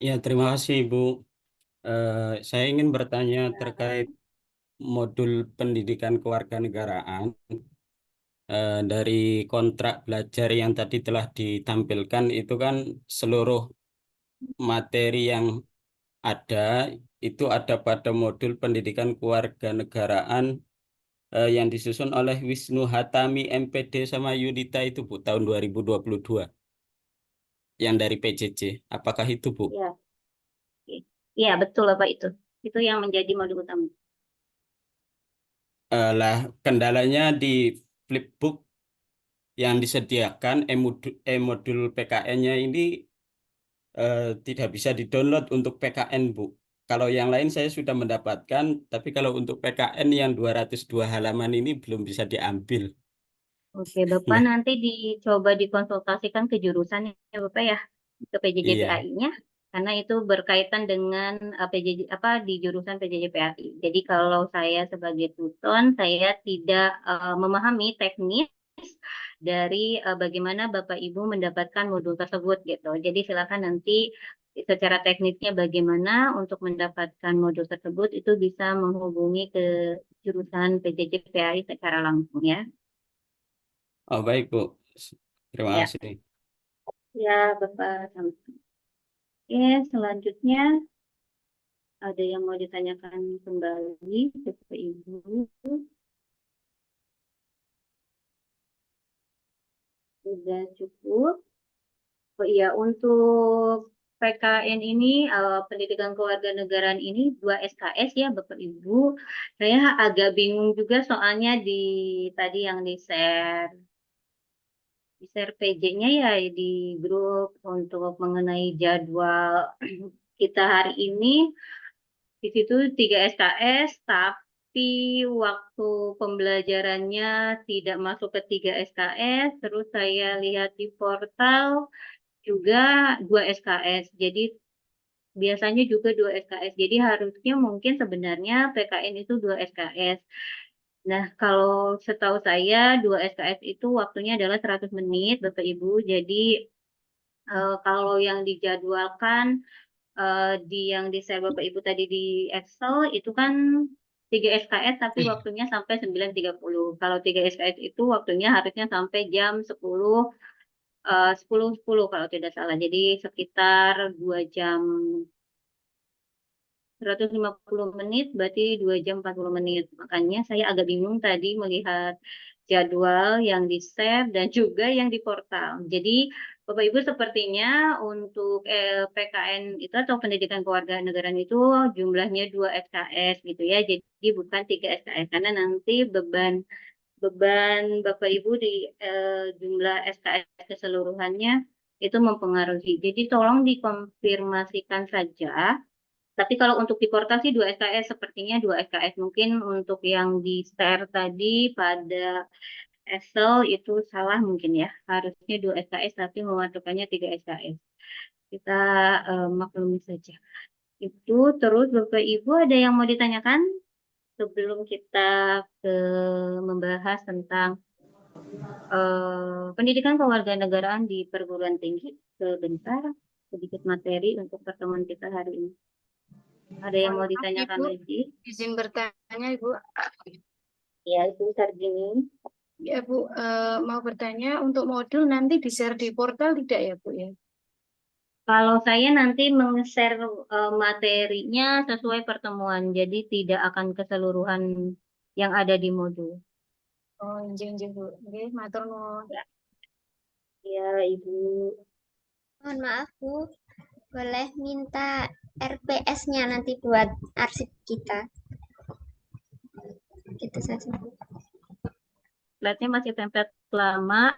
Ya, terima kasih Bu. Saya ingin bertanya terkait modul pendidikan kewarganegaraan. Dari kontrak belajar yang tadi telah ditampilkan itu kan seluruh materi yang ada itu ada pada modul pendidikan kewarganegaraan yang disusun oleh Wisnu Hatami MPD sama Yunita itu Bu tahun 2022 yang dari PJJ. Apakah itu Bu? Ya, iya betul Bapak itu. Itu yang menjadi modul utama. Lah kendalanya di flipbook yang disediakan modul PKN-nya ini tidak bisa didownload untuk PKN Bu. Kalau yang lain saya sudah mendapatkan, tapi kalau untuk PKN yang 202 halaman ini belum bisa diambil. Oke, Bapak Nah, nanti dicoba dikonsultasikan ke jurusan ya Bapak ya, ke PJJ iya. PAI-nya, karena itu berkaitan dengan PJJ apa di jurusan PJJ PAI. Jadi kalau saya sebagai tutor, saya tidak memahami teknis dari bagaimana Bapak Ibu mendapatkan modul tersebut gitu. Jadi silakan nanti secara teknisnya bagaimana untuk mendapatkan modul tersebut itu bisa menghubungi ke jurusan PJJ PAI secara langsung ya. Oh baik Bu, terima Ya. kasih. Ya, Bapak. Oke, selanjutnya ada yang mau ditanyakan kembali Bapak Ibu. Sudah cukup. Oh iya, untuk PKN ini, pendidikan kewarganegaraan ini 2 SKS ya Bapak Ibu. Saya agak bingung juga soalnya di tadi yang di-share PJ-nya ya di grup untuk mengenai jadwal kita hari ini. Di situ 3 SKS, tapi waktu pembelajarannya tidak masuk ke 3 SKS. Terus saya lihat di portal juga 2 SKS. Jadi biasanya juga 2 SKS. Jadi harusnya mungkin sebenarnya PKN itu 2 SKS. Nah, kalau setahu saya 2 SKS itu waktunya adalah 100 menit, Bapak Ibu. Jadi kalau yang dijadwalkan yang di-share Bapak Ibu tadi di Excel itu kan 3 SKS tapi waktunya sampai 9.30. Kalau 3 SKS itu waktunya harusnya sampai jam 10.10 kalau tidak salah. Jadi sekitar 2 jam 150 menit berarti 2 jam 40 menit. Makanya saya agak bingung tadi melihat jadwal yang di-share dan juga yang di portal. Jadi Bapak Ibu sepertinya untuk PKN itu atau pendidikan kewarganegaraan itu jumlahnya 2 SKS gitu ya. Jadi bukan 3 SKS karena nanti beban Bapak Ibu di jumlah SKS keseluruhannya itu mempengaruhi. Jadi tolong dikonfirmasikan saja. Tapi kalau untuk di portal sih 2 SKS, sepertinya 2 SKS. Mungkin untuk yang di-share tadi pada Excel itu salah mungkin ya. Harusnya 2 SKS tapi memasukkannya 3 SKS. Kita maklumi saja. Itu terus Bapak Ibu ada yang mau ditanyakan sebelum kita membahas tentang pendidikan kewarganegaraan di perguruan tinggi. Sebentar, sedikit materi untuk pertemuan kita hari ini. Ada yang mau ditanyakan Ibu, lagi? izin bertanya Ibu. Ya, itu gini. Ya Bu, mau bertanya untuk modul nanti di-share di portal tidak ya Bu ya? Kalau saya nanti meng-share materinya sesuai pertemuan, jadi tidak akan keseluruhan yang ada di modul. Oh, injing Bu. Oke, matur nuwun. Ya, Ibu. Mohon maaf Bu, boleh minta RPS-nya nanti buat arsip kita. Gitu saja. Template-nya masih template lama,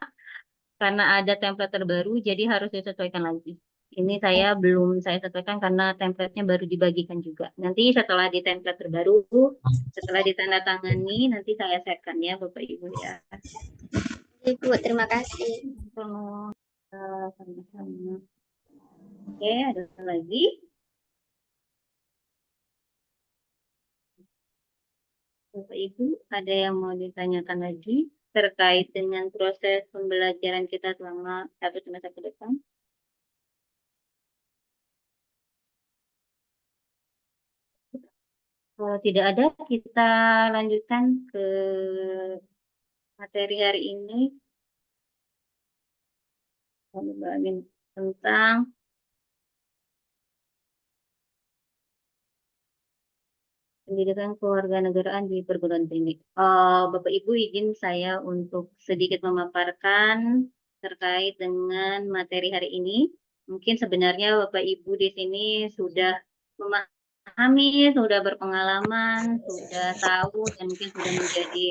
karena ada template terbaru, jadi harus disesuaikan lagi. Ini saya belum saya sesuaikan karena template-nya baru dibagikan juga. Nanti setelah di template terbaru, setelah ditandatangani, nanti saya share-kan ya Bapak Ibu ya. Ibu, terima kasih. Sama-sama. Oke, ada lagi? Bapak Ibu, ada yang mau ditanyakan lagi terkait dengan proses pembelajaran kita selama 1 semester ke depan? Kalau tidak ada, kita lanjutkan ke materi hari ini kami bahas tentang pendidikan kewarganegaraan di perguruan tinggi. Bapak Ibu izin saya untuk sedikit memaparkan terkait dengan materi hari ini. Mungkin sebenarnya Bapak Ibu di sini sudah memahami, sudah berpengalaman, sudah tahu, dan mungkin sudah menjadi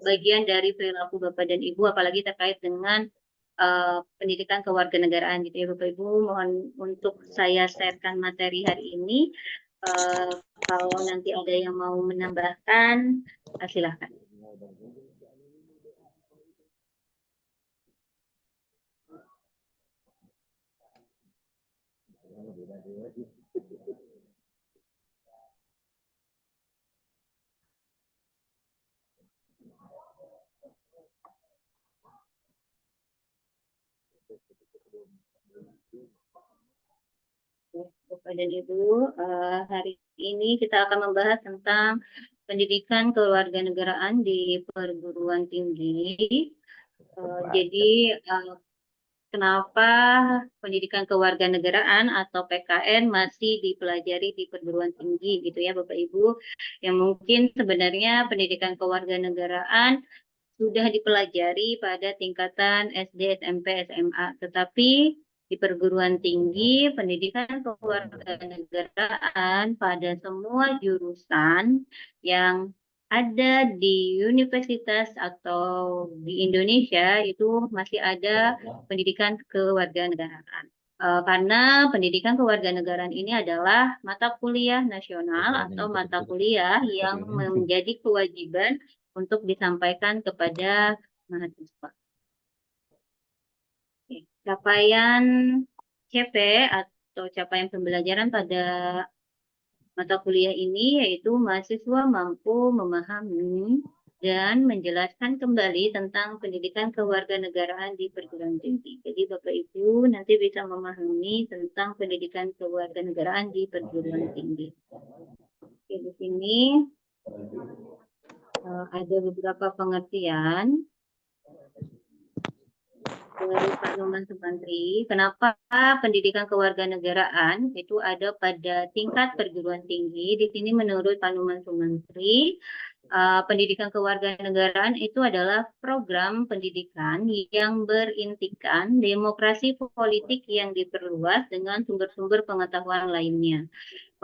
bagian dari perilaku Bapak dan Ibu, apalagi terkait dengan pendidikan kewarganegaraan gitu ya Bapak Ibu. Mohon untuk saya sharekan materi hari ini. Kalau nanti ada yang mau menambahkan, silahkan. Bapak dan Ibu, hari ini kita akan membahas tentang pendidikan kewarganegaraan di perguruan tinggi. Jadi, kenapa pendidikan kewarganegaraan atau PKN masih dipelajari di perguruan tinggi gitu ya Bapak Ibu, yang mungkin sebenarnya pendidikan kewarganegaraan sudah dipelajari pada tingkatan SD, SMP, SMA, tetapi di perguruan tinggi pendidikan kewarganegaraan pada semua jurusan yang ada di universitas atau di Indonesia itu masih ada pendidikan kewarganegaraan. Karena pendidikan kewarganegaraan ini adalah mata kuliah nasional atau mata kuliah yang menjadi kewajiban untuk disampaikan kepada mahasiswa. Capaian CP atau capaian pembelajaran pada mata kuliah ini yaitu mahasiswa mampu memahami dan menjelaskan kembali tentang pendidikan kewarganegaraan di perguruan tinggi. Jadi Bapak Ibu nanti bisa memahami tentang pendidikan kewarganegaraan di perguruan tinggi. Oke, di sini ada beberapa pengertian dari Pak Numan Sumantri. Kenapa pendidikan kewarganegaraan itu ada pada tingkat perguruan tinggi? Di sini menurut Pak Numan Sumantri, pendidikan kewarganegaraan itu adalah program pendidikan yang berintikan demokrasi politik yang diperluas dengan sumber-sumber pengetahuan lainnya.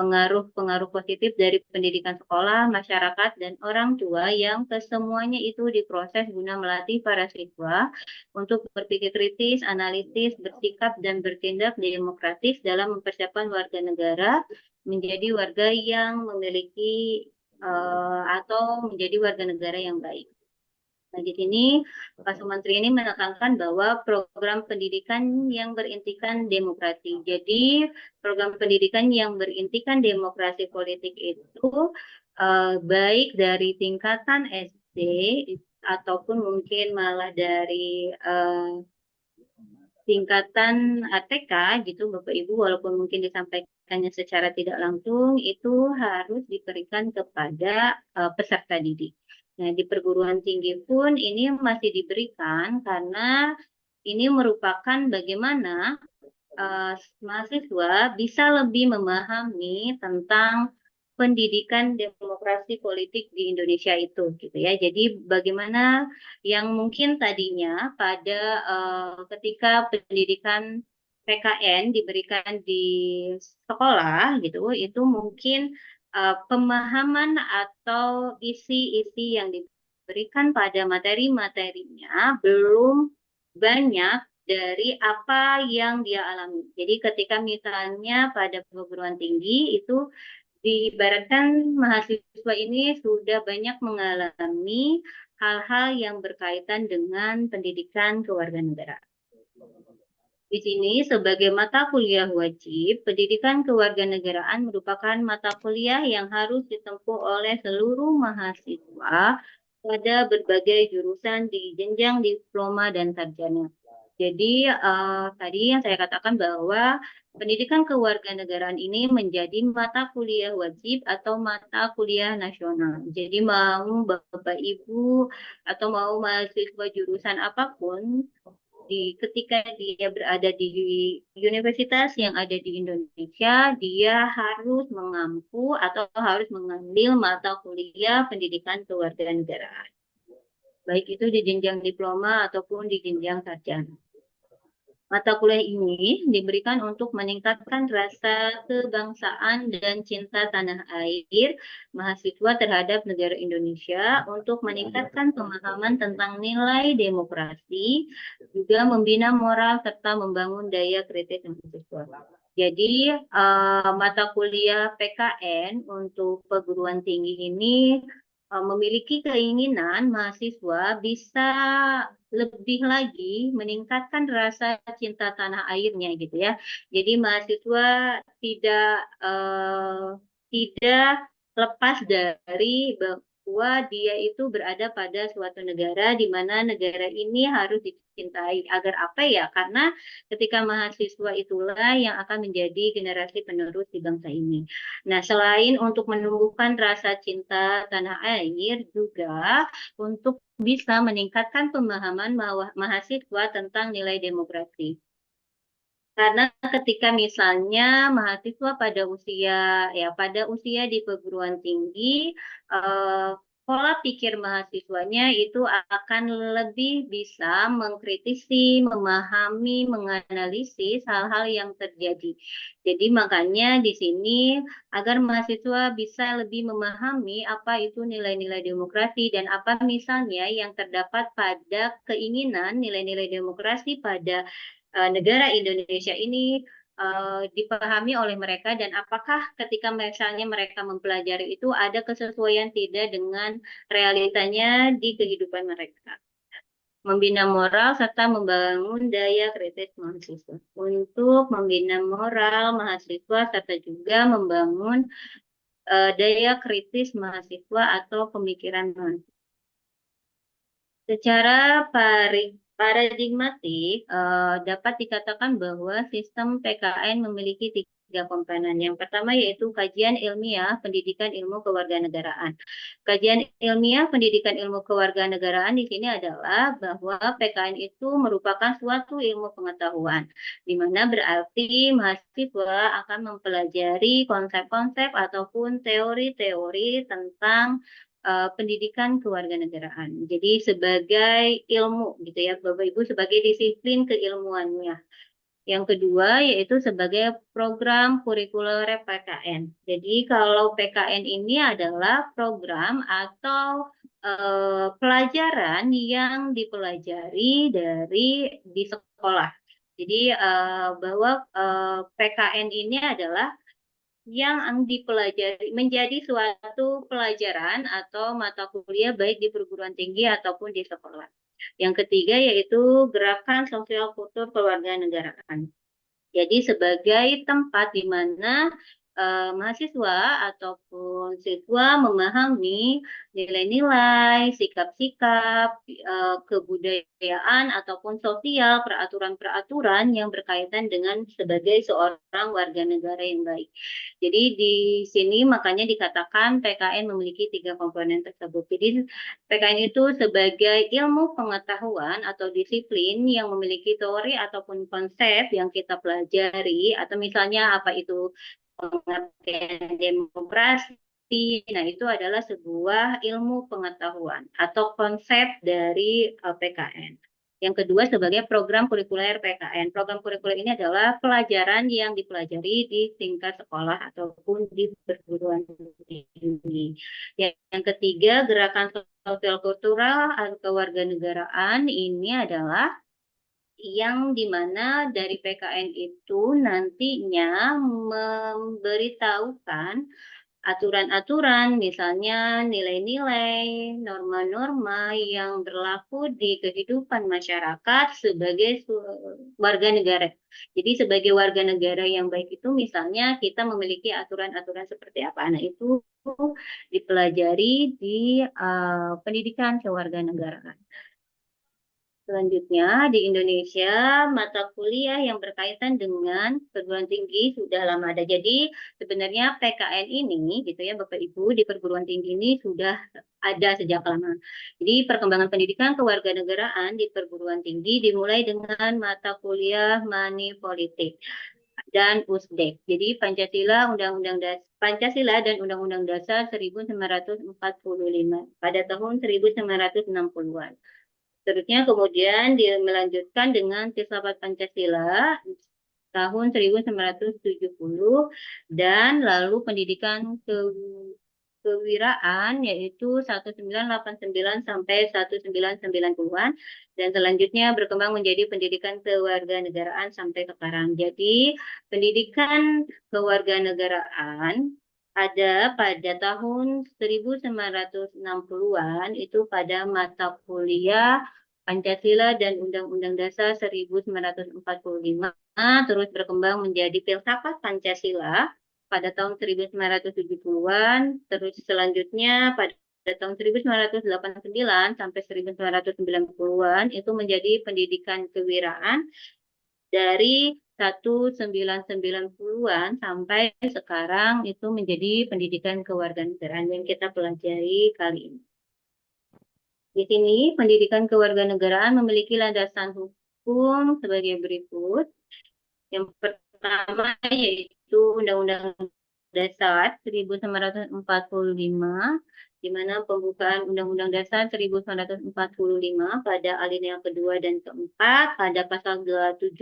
Pengaruh-pengaruh positif dari pendidikan sekolah, masyarakat, dan orang tua yang kesemuanya itu diproses guna melatih para siswa untuk berpikir kritis, analitis, bersikap, dan bertindak demokratis dalam mempersiapkan warga negara menjadi warga yang memiliki atau menjadi warga negara yang baik. Nah, di sini Pak Sumantri ini menekankan bahwa program pendidikan yang berintikan demokrasi. Jadi, program pendidikan yang berintikan demokrasi politik itu baik dari tingkatan SD ataupun mungkin malah dari tingkatan TK gitu Bapak Ibu, walaupun mungkin disampaikannya secara tidak langsung, itu harus diberikan kepada peserta didik. Nah, di perguruan tinggi pun ini masih diberikan karena ini merupakan bagaimana mahasiswa bisa lebih memahami tentang pendidikan demokrasi politik di Indonesia itu gitu ya. Jadi bagaimana yang mungkin tadinya pada ketika pendidikan PKN diberikan di sekolah gitu, itu mungkin pemahaman atau isi-isi yang diberikan pada materi-materinya belum banyak dari apa yang dia alami. Jadi ketika misalnya pada perguruan tinggi itu diibaratkan mahasiswa ini sudah banyak mengalami hal-hal yang berkaitan dengan pendidikan kewarganegaraan. Di sini sebagai mata kuliah wajib, pendidikan kewarganegaraan merupakan mata kuliah yang harus ditempuh oleh seluruh mahasiswa pada berbagai jurusan di jenjang diploma dan sarjana. Jadi tadi yang saya katakan bahwa pendidikan kewarganegaraan ini menjadi mata kuliah wajib atau mata kuliah nasional. Jadi mau Bapak Ibu atau mau mahasiswa jurusan apapun, ketika dia berada di universitas yang ada di Indonesia, dia harus mengampu atau harus mengambil mata kuliah pendidikan kewarganegaraan. Baik itu di jenjang diploma ataupun di jenjang sarjana. Mata kuliah ini diberikan untuk meningkatkan rasa kebangsaan dan cinta tanah air mahasiswa terhadap negara Indonesia, untuk meningkatkan pemahaman tentang nilai demokrasi, juga membina moral serta membangun daya kritis mahasiswa. Jadi mata kuliah PKN untuk perguruan tinggi ini memiliki keinginan mahasiswa bisa lebih lagi meningkatkan rasa cinta tanah airnya gitu ya. Jadi mahasiswa tidak lepas dari bahwa dia itu berada pada suatu negara di mana negara ini harus dicintai. Agar apa ya? Karena ketika mahasiswa itulah yang akan menjadi generasi penerus di bangsa ini. Nah, selain untuk menumbuhkan rasa cinta tanah air, juga untuk bisa meningkatkan pemahaman mahasiswa tentang nilai demokrasi. Karena ketika misalnya mahasiswa pada usia di perguruan tinggi, pola pikir mahasiswanya itu akan lebih bisa mengkritisi, memahami, menganalisis hal-hal yang terjadi. Jadi makanya di sini agar mahasiswa bisa lebih memahami apa itu nilai-nilai demokrasi dan apa misalnya yang terdapat pada keinginan nilai-nilai demokrasi pada negara Indonesia ini dipahami oleh mereka, dan apakah ketika misalnya mereka mempelajari itu ada kesesuaian tidak dengan realitanya di kehidupan mereka. Membina moral serta membangun daya kritis mahasiswa. Untuk membina moral mahasiswa serta juga membangun daya kritis mahasiswa atau pemikiran mahasiswa. Secara paradigmatik dapat dikatakan bahwa sistem PKN memiliki tiga komponen. Yang pertama yaitu kajian ilmiah pendidikan ilmu kewarganegaraan. Kajian ilmiah pendidikan ilmu kewarganegaraan di sini adalah bahwa PKN itu merupakan suatu ilmu pengetahuan, di mana berarti mahasiswa akan mempelajari konsep-konsep ataupun teori-teori tentang pendidikan kewarganegaraan. Jadi sebagai ilmu gitu ya, Bapak Ibu, sebagai disiplin keilmuannya. Yang kedua yaitu sebagai program kurikuler PKN. Jadi kalau PKN ini adalah program atau pelajaran yang dipelajari di sekolah. Jadi bahwa PKN ini adalah yang dipelajari menjadi suatu pelajaran atau mata kuliah baik di perguruan tinggi ataupun di sekolah. Yang ketiga yaitu gerakan sosial kultur kewarganegaraan. Jadi sebagai tempat di mana mahasiswa ataupun siswa memahami nilai-nilai, sikap-sikap, kebudayaan ataupun sosial, peraturan-peraturan yang berkaitan dengan sebagai seorang warga negara yang baik. Jadi di sini makanya dikatakan PKN memiliki tiga komponen tersebut. Jadi PKN itu sebagai ilmu pengetahuan atau disiplin yang memiliki teori ataupun konsep yang kita pelajari, atau misalnya apa itu pengertian demokrasi. Nah, itu adalah sebuah ilmu pengetahuan atau konsep dari PKN. Yang kedua sebagai program kurikuler PKN. Program kurikuler ini adalah pelajaran yang dipelajari di tingkat sekolah ataupun di perguruan tinggi. Yang ketiga, gerakan sosial kultural atau kewarganegaraan ini adalah yang dimana dari PKN itu nantinya memberitahukan aturan-aturan, misalnya nilai-nilai, norma-norma yang berlaku di kehidupan masyarakat sebagai warga negara. Jadi sebagai warga negara yang baik itu misalnya kita memiliki aturan-aturan seperti apa. Nah, itu dipelajari di pendidikan kewarganegaraan. Selanjutnya, di Indonesia, mata kuliah yang berkaitan dengan perguruan tinggi sudah lama ada. Jadi, sebenarnya PKN ini, gitu ya, Bapak Ibu, di perguruan tinggi ini sudah ada sejak lama. Jadi, perkembangan pendidikan kewarganegaraan di perguruan tinggi dimulai dengan mata kuliah money politik dan USDEK. Jadi, Pancasila dan Undang-Undang Dasar 1945 pada tahun 1960-an. Seterusnya kemudian melanjutkan dengan Filsafat Pancasila tahun 1970 dan lalu pendidikan kewiraan yaitu 1989 sampai 1990-an dan selanjutnya berkembang menjadi pendidikan kewarganegaraan sampai sekarang. Jadi pendidikan kewarganegaraan ada pada tahun 1960-an itu pada mata kuliah Pancasila dan Undang-Undang Dasar 1945, terus berkembang menjadi Filsafat Pancasila pada tahun 1970-an, terus selanjutnya pada tahun 1989 sampai 1990-an itu menjadi pendidikan kewiraan dari 1990-an sampai sekarang itu menjadi pendidikan kewarganegaraan yang kita pelajari kali ini. Di sini pendidikan kewarganegaraan memiliki landasan hukum sebagai berikut. Yang pertama yaitu Undang-Undang Dasar 1945, di mana pembukaan Undang-Undang Dasar 1945 pada alinea kedua dan keempat pada pasal 27,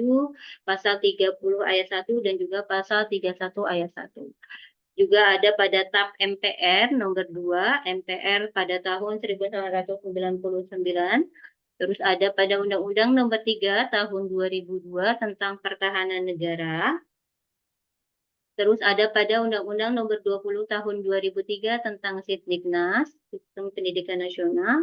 pasal 30 ayat 1 dan juga pasal 31 ayat 1. Juga ada pada TAP MPR nomor 2, MPR pada tahun 1999. Terus ada pada Undang-Undang nomor 3 tahun 2002 tentang pertahanan negara. Terus ada pada Undang-Undang nomor 20 tahun 2003 tentang Sisdiknas, Sistem Pendidikan Nasional.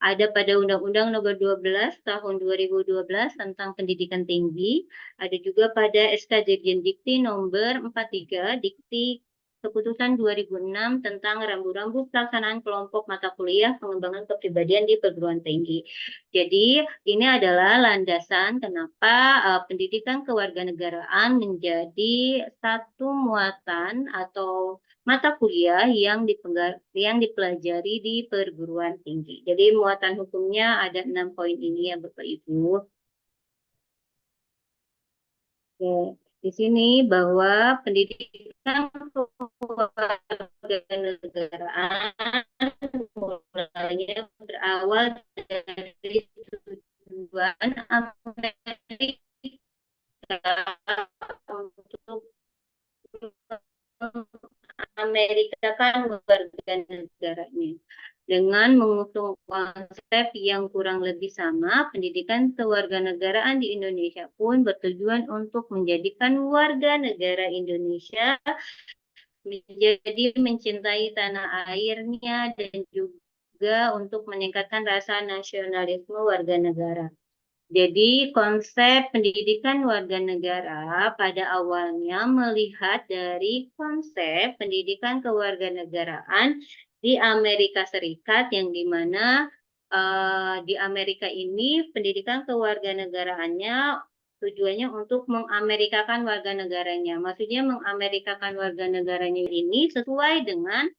Ada pada Undang-Undang nomor 12 tahun 2012 tentang pendidikan tinggi. Ada juga pada SK Dirjen Dikti nomor 43 Dikti Keputusan 2006 tentang rambu-rambu pelaksanaan kelompok mata kuliah pengembangan kepribadian di perguruan tinggi. Jadi ini adalah landasan kenapa pendidikan kewarganegaraan menjadi satu muatan atau mata kuliah yang dipelajari di perguruan tinggi. Jadi muatan hukumnya ada 6 poin ini ya Bapak Ibu. Oke. Di sini bahwa pendidikan kewarganegaraan mulanya berawal dari tujuan untuk Amerikakan warga negaranya. Dengan mengusung konsep yang kurang lebih sama, pendidikan kewarganegaraan di Indonesia pun bertujuan untuk menjadikan warga negara Indonesia menjadi mencintai tanah airnya dan juga untuk meningkatkan rasa nasionalisme warga negara. Jadi konsep pendidikan warga negara pada awalnya melihat dari konsep pendidikan kewarganegaraan di Amerika Serikat yang dimana di Amerika ini pendidikan kewarganegaraannya tujuannya untuk mengamerikakan warga negaranya. Maksudnya mengamerikakan warga negaranya ini sesuai dengan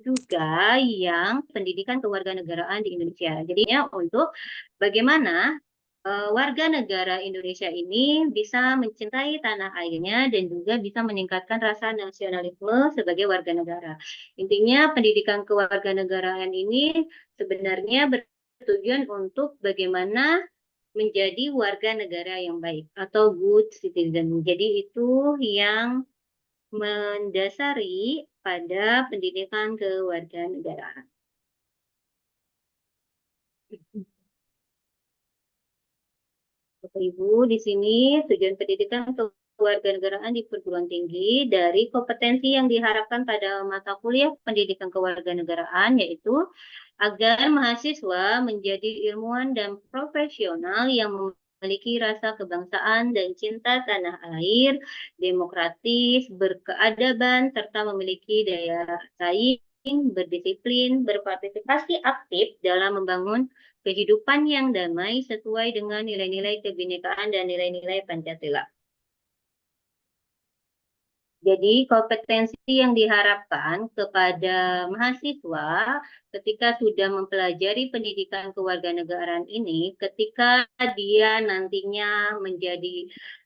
juga yang pendidikan kewarganegaraan di Indonesia. Jadinya untuk bagaimana warga negara Indonesia ini bisa mencintai tanah airnya dan juga bisa meningkatkan rasa nasionalisme sebagai warga negara. Intinya pendidikan kewarganegaraan ini sebenarnya bertujuan untuk bagaimana menjadi warga negara yang baik atau good citizen. Jadi itu yang mendasari pada pendidikan kewarganegaraan. Bapak Ibu, di sini tujuan pendidikan kewarganegaraan di perguruan tinggi dari kompetensi yang diharapkan pada mata kuliah pendidikan kewarganegaraan yaitu agar mahasiswa menjadi ilmuwan dan profesional yang memiliki rasa kebangsaan dan cinta tanah air, demokratis, berkeadaban, serta memiliki daya saing berdisiplin, berpartisipasi aktif dalam membangun kehidupan yang damai sesuai dengan nilai-nilai kebinekaan dan nilai-nilai Pancasila. Jadi kompetensi yang diharapkan kepada mahasiswa ketika sudah mempelajari pendidikan kewarganegaraan ini, ketika dia nantinya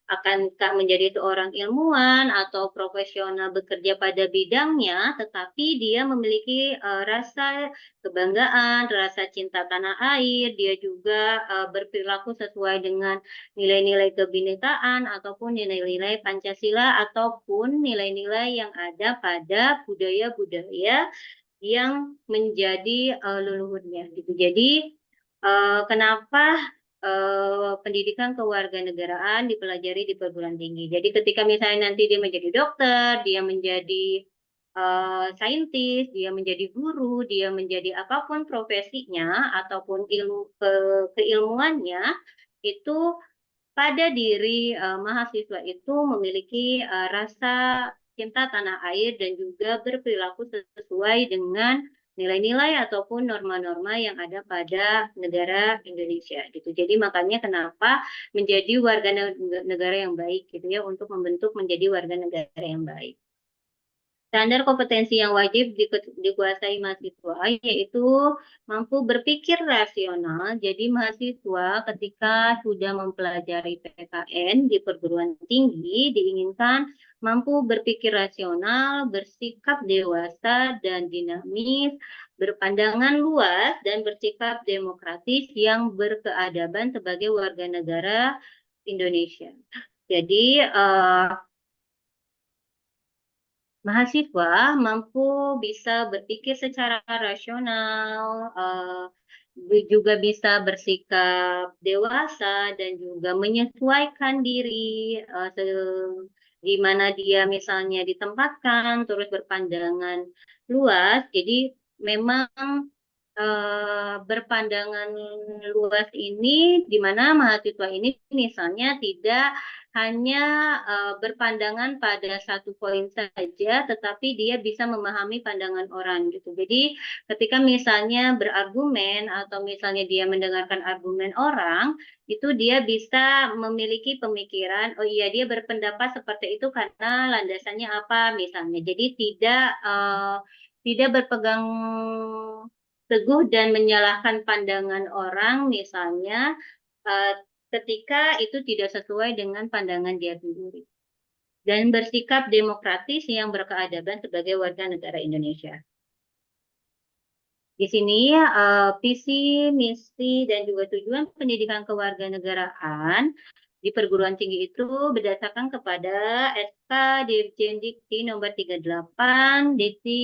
akankah menjadi seorang ilmuwan atau profesional bekerja pada bidangnya, tetapi dia memiliki rasa kebanggaan, rasa cinta tanah air, dia juga berperilaku sesuai dengan nilai-nilai kebinekaan ataupun nilai-nilai Pancasila ataupun nilai-nilai yang ada pada budaya-budaya yang menjadi leluhurnya gitu. Jadi kenapa pendidikan kewarganegaraan dipelajari di perguruan tinggi. Jadi ketika misalnya nanti dia menjadi dokter, dia menjadi saintis, dia menjadi guru, dia menjadi apapun profesinya ataupun keilmuannya, itu pada diri mahasiswa itu memiliki rasa cinta tanah air dan juga berperilaku sesuai dengan nilai-nilai ataupun norma-norma yang ada pada negara Indonesia gitu. Jadi makanya kenapa menjadi warga negara yang baik gitu ya, untuk membentuk menjadi warga negara yang baik. Standar kompetensi yang wajib dikuasai mahasiswa yaitu mampu berpikir rasional. Jadi mahasiswa ketika sudah mempelajari PKN di perguruan tinggi diinginkan mampu berpikir rasional, bersikap dewasa dan dinamis, berpandangan luas dan bersikap demokratis yang berkeadaban sebagai warga negara Indonesia. Jadi mahasiswa mampu bisa berpikir secara rasional, juga bisa bersikap dewasa dan juga menyesuaikan diri di mana dia misalnya ditempatkan, terus berpandangan luas. Jadi memang berpandangan luas ini di mana mahasiswa ini misalnya tidak hanya berpandangan pada satu poin saja, tetapi dia bisa memahami pandangan orang gitu. Jadi ketika misalnya berargumen atau misalnya dia mendengarkan argumen orang, itu dia bisa memiliki pemikiran, oh iya dia berpendapat seperti itu karena landasannya apa misalnya. Jadi tidak berpegang teguh dan menyalahkan pandangan orang misalnya ketika itu tidak sesuai dengan pandangan dia sendiri. Dan bersikap demokratis yang berkeadaban sebagai warga negara Indonesia. Di sini visi, misi, dan juga tujuan pendidikan kewarganegaraan di perguruan tinggi itu berdasarkan kepada SK Dirjen Dikti nomor 38 Dikti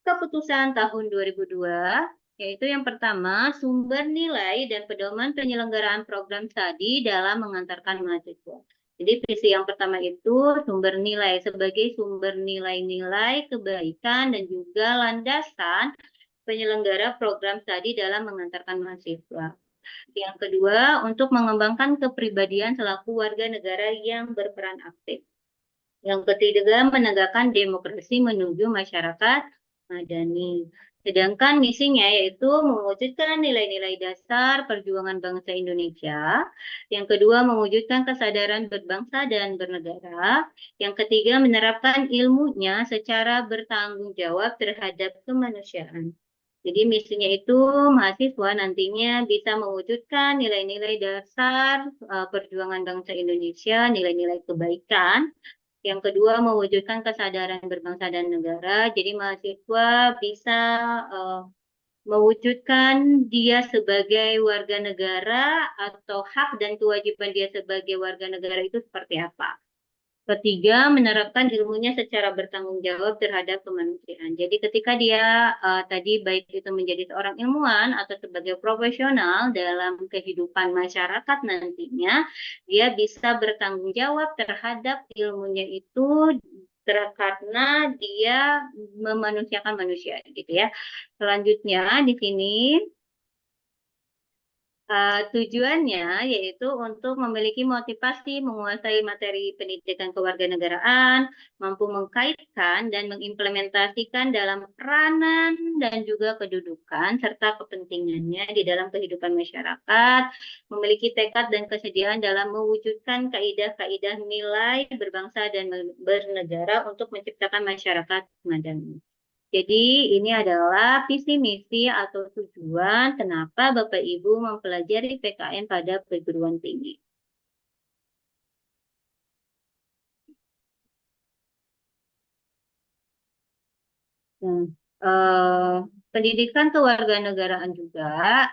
Keputusan tahun 2002, yaitu yang pertama, sumber nilai dan pedoman penyelenggaraan program studi dalam mengantarkan mahasiswa. Jadi visi yang pertama itu sumber nilai sebagai sumber nilai-nilai kebaikan dan juga landasan penyelenggara program studi dalam mengantarkan mahasiswa. Yang kedua, untuk mengembangkan kepribadian selaku warga negara yang berperan aktif. Yang ketiga, menegakkan demokrasi menuju masyarakat madani. Sedangkan misinya yaitu mewujudkan nilai-nilai dasar perjuangan bangsa Indonesia. Yang kedua, mewujudkan kesadaran berbangsa dan bernegara. Yang ketiga, menerapkan ilmunya secara bertanggung jawab terhadap kemanusiaan. Jadi misinya itu mahasiswa nantinya bisa mewujudkan nilai-nilai dasar perjuangan bangsa Indonesia, nilai-nilai kebaikan. Yang kedua, mewujudkan kesadaran berbangsa dan negara. Jadi mahasiswa bisa mewujudkan dia sebagai warga negara atau hak dan kewajiban dia sebagai warga negara itu seperti apa. Ketiga, menerapkan ilmunya secara bertanggung jawab terhadap kemanusiaan. Jadi ketika dia tadi baik itu menjadi seorang ilmuwan atau sebagai profesional dalam kehidupan masyarakat nantinya, dia bisa bertanggung jawab terhadap ilmunya itu karena dia memanusiakan manusia gitu ya. Selanjutnya di sini Tujuannya yaitu untuk memiliki motivasi menguasai materi pendidikan kewarganegaraan, mampu mengkaitkan dan mengimplementasikan dalam peranan dan juga kedudukan serta kepentingannya di dalam kehidupan masyarakat, memiliki tekad dan kesediaan dalam mewujudkan kaidah-kaidah nilai berbangsa dan bernegara untuk menciptakan masyarakat madani. Jadi ini adalah visi misi atau tujuan kenapa Bapak Ibu mempelajari PKN pada perguruan tinggi. Nah, pendidikan kewarganegaraan juga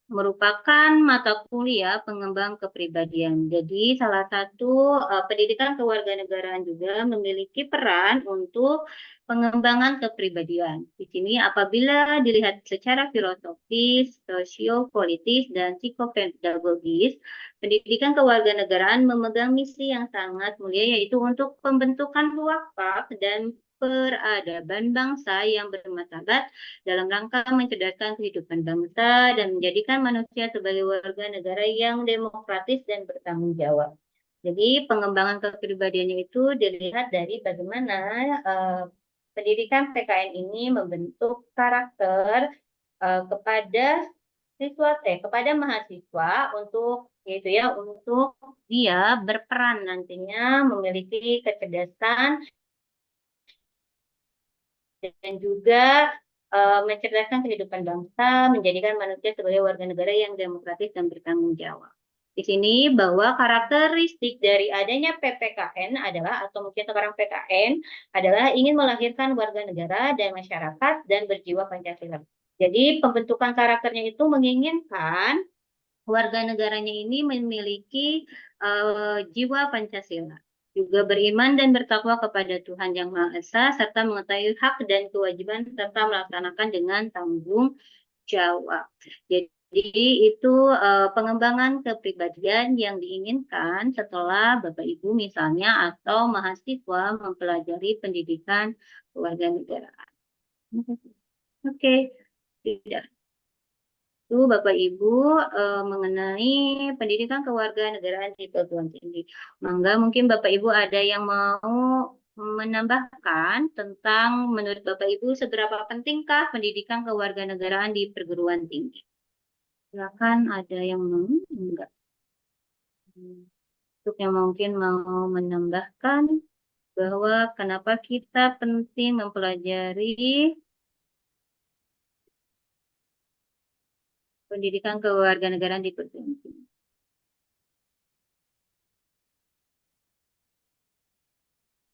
merupakan mata kuliah pengembang kepribadian. Jadi salah satu pendidikan kewarganegaraan juga memiliki peran untuk pengembangan kepribadian. Di sini apabila dilihat secara filosofis, sosiopolitis, dan psikopedagogis, pendidikan kewarganegaraan memegang misi yang sangat mulia yaitu untuk pembentukan watak dan peradaban bangsa yang bermartabat dalam rangka mencerdaskan kehidupan bangsa dan menjadikan manusia sebagai warga negara yang demokratis dan bertanggung jawab. Jadi pengembangan kepribadiannya itu dilihat dari bagaimana pendidikan PKN ini membentuk karakter kepada kepada mahasiswa untuk yaitu ya untuk dia berperan nantinya memiliki kecerdasan dan juga mencerdaskan kehidupan bangsa, menjadikan manusia sebagai warga negara yang demokratis dan bertanggung jawab. Di sini bahwa karakteristik dari adanya PPKN adalah, atau mungkin sekarang PKN, adalah ingin melahirkan warga negara dan masyarakat dan berjiwa Pancasila. Jadi pembentukan karakternya itu menginginkan warga negaranya ini memiliki jiwa Pancasila, juga beriman dan bertakwa kepada Tuhan Yang Maha Esa, serta mengetahui hak dan kewajiban serta melaksanakan dengan tanggung jawab. Jadi itu pengembangan kepribadian yang diinginkan setelah Bapak Ibu misalnya atau mahasiswa mempelajari pendidikan kewarganegaraan. Oke, tidak. Itu Bapak Ibu mengenai pendidikan kewarganegaraan di perguruan tinggi. Mangga mungkin Bapak Ibu ada yang mau menambahkan tentang menurut Bapak Ibu seberapa pentingkah pendidikan kewarganegaraan di perguruan tinggi? Silakan ada yang mau? Enggak. Untuk yang mungkin mau menambahkan bahwa kenapa kita penting mempelajari pendidikan kewarganegaraan di perguruan tinggi.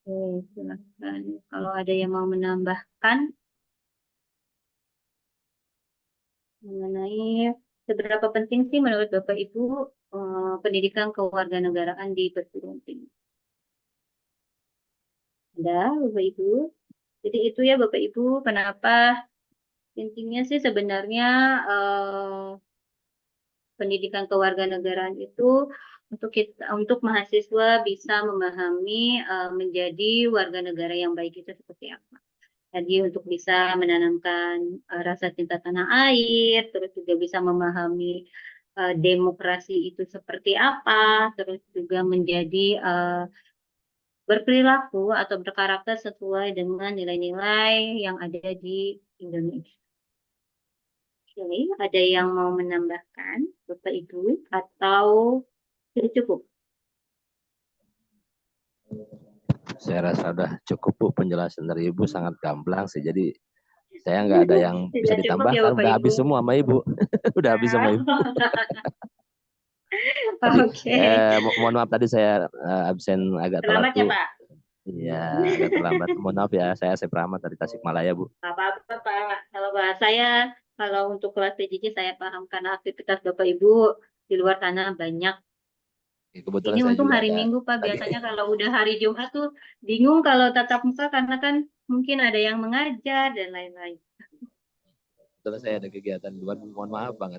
Oke, silakan. Kalau ada yang mau menambahkan mengenai seberapa penting sih menurut Bapak Ibu pendidikan kewarganegaraan di perguruan tinggi. Ada Bapak Ibu? Jadi itu ya Bapak Ibu, kenapa intinya sih sebenarnya pendidikan kewarganegaraan itu untuk mahasiswa bisa memahami menjadi warga negara yang baik itu seperti apa. Jadi untuk bisa menanamkan rasa cinta tanah air, terus juga bisa memahami demokrasi itu seperti apa, terus juga menjadi berperilaku atau berkarakter sesuai dengan nilai-nilai yang ada di Indonesia. Oke, ada yang mau menambahkan, Bapak Ibu, atau sudah cukup? Saya rasa sudah cukup Bu, penjelasan dari Ibu sangat gamblang sih. Jadi saya nggak ada yang bisa ditambahkan, ya, udah habis semua sama Ibu. Udah habis sama Ibu. Oke. Mohon maaf tadi saya absen agak telat Selamat ya Bu. Pak. Iya, agak terlambat. Mohon maaf ya, saya Asep Rahmat dari Tasikmalaya Bu. Apa-apa Pak. Kalau kalau untuk kelas PJJ saya paham karena aktivitas Bapak Ibu di luar sana banyak. Kebetulan Ini saya untung juga hari ada Minggu Pak. lagi. Biasanya kalau udah hari Jumat tuh bingung kalau tatap muka karena kan mungkin ada yang mengajar dan lain-lain. Kebetulan saya ada kegiatan di luar, mohon maaf banget.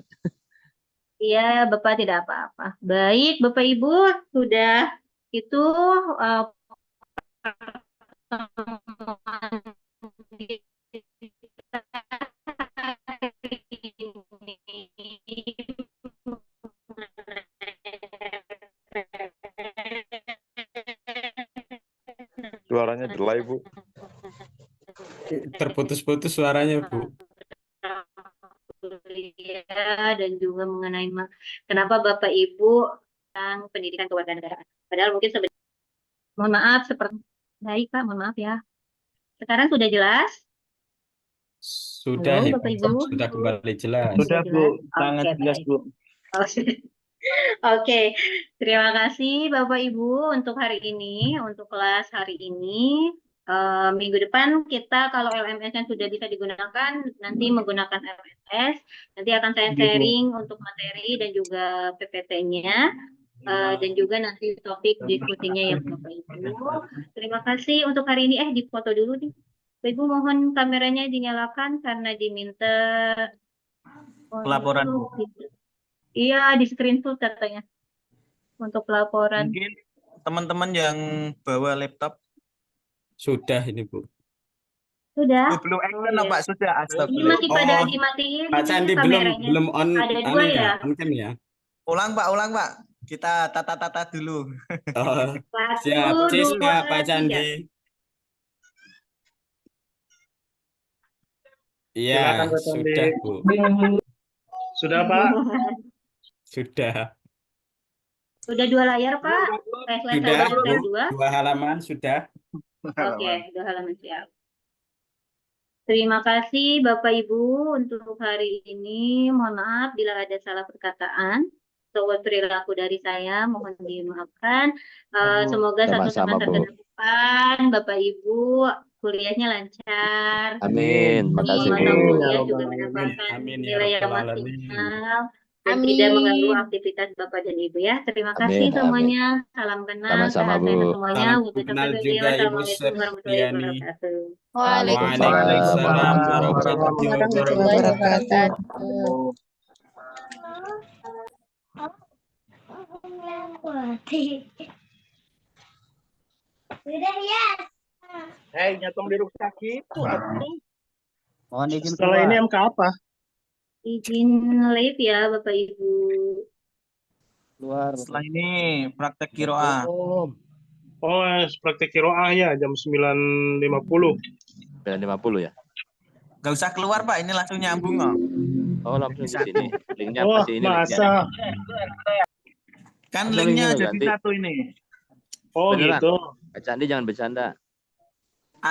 Iya, Bapak tidak apa-apa. Baik, Bapak Ibu, sudah itu kedelai, Bu. Terputus-putus suaranya, Bu. kuliah dan juga mengenai kenapa Bapak Ibu tentang pendidikan kewarganegaraan. Padahal mungkin sebenarnya, mohon maaf, seperti baik Pak, mohon maaf ya. Sekarang sudah jelas? Sudah, Halo Ibu. Bapak Ibu. Sudah kembali jelas. Sudah Bu, jelas? sangat Oke, jelas, baik. Bu. Oke, terima kasih Bapak Ibu untuk hari ini, untuk kelas hari ini. Minggu depan kita kalau LMS yang sudah bisa digunakan, nanti menggunakan LMS, nanti akan saya sharing untuk materi dan juga PPT-nya, dan juga nanti topik diskusinya ya Bapak Ibu. Terima kasih untuk hari ini. Di foto dulu nih. Bapak Ibu mohon kameranya dinyalakan karena diminta Pelaporan, Bu. Iya, di screenshot katanya untuk pelaporan. Mungkin teman-teman yang bawa laptop Sudah ini, Bu. Sudah. belum action iya. Pak, sudah Ini astagfirullah. masih pada dimatiin Pak ini Candi kameranya. belum on Ada dua ya. on cam ya. Ulang Pak. Kita tata-tata dulu. Oh, Satu, siap, dua, Pak tiga. Candi. Iya, Silakan, Pak Candi. sudah, Bu. Sudah, Pak? Sudah. Sudah 2 layar, Pak. Sudah, Slide Bu. 2. 2 halaman sudah. Oke, 2 halaman siap. Terima kasih Bapak Ibu untuk hari ini. Mohon maaf bila ada salah perkataan atau perilaku dari saya, mohon dimaafkan. Semoga satu Sama-sama, semester Bu. ke depan Bapak Ibu kuliahnya lancar. Amin. Di Makasih, mata Bu. kuliah juga mendapatkan Amin ya nilai yang Rabbal Alamin. maksimal dan tidak mengganggu aktivitas Bapak dan Ibu ya. Terima kasih Amin, amin. semuanya. Salam kenal, Sama-sama, sehat sehat Bu. semuanya. Salam Wabillahi kenal taufiq juga wal hidayah. Ibu Wassalamualaikum warahmatullahi Septiani. wabarakatuh. Waalaikumsalam warahmatullahi wabarakatuh. Sudah ya. Hei, nyetong di rusak gitu. Mohon izin Setelah ini MK apa? Izin live ya Bapak Ibu. keluar. Setelah ini praktek kiroah. Oh, praktek kiroah ya, jam 9.50. 9.50 ya? Gak usah keluar Pak, ini langsung nyambung kok. Oh, langsung di sini. Linknya Wah, pasti ini. masa? Kan Masa linknya linknya jadi ganti? satu ini. Oh, Beneran? gitu. Pak Candi jangan bercanda.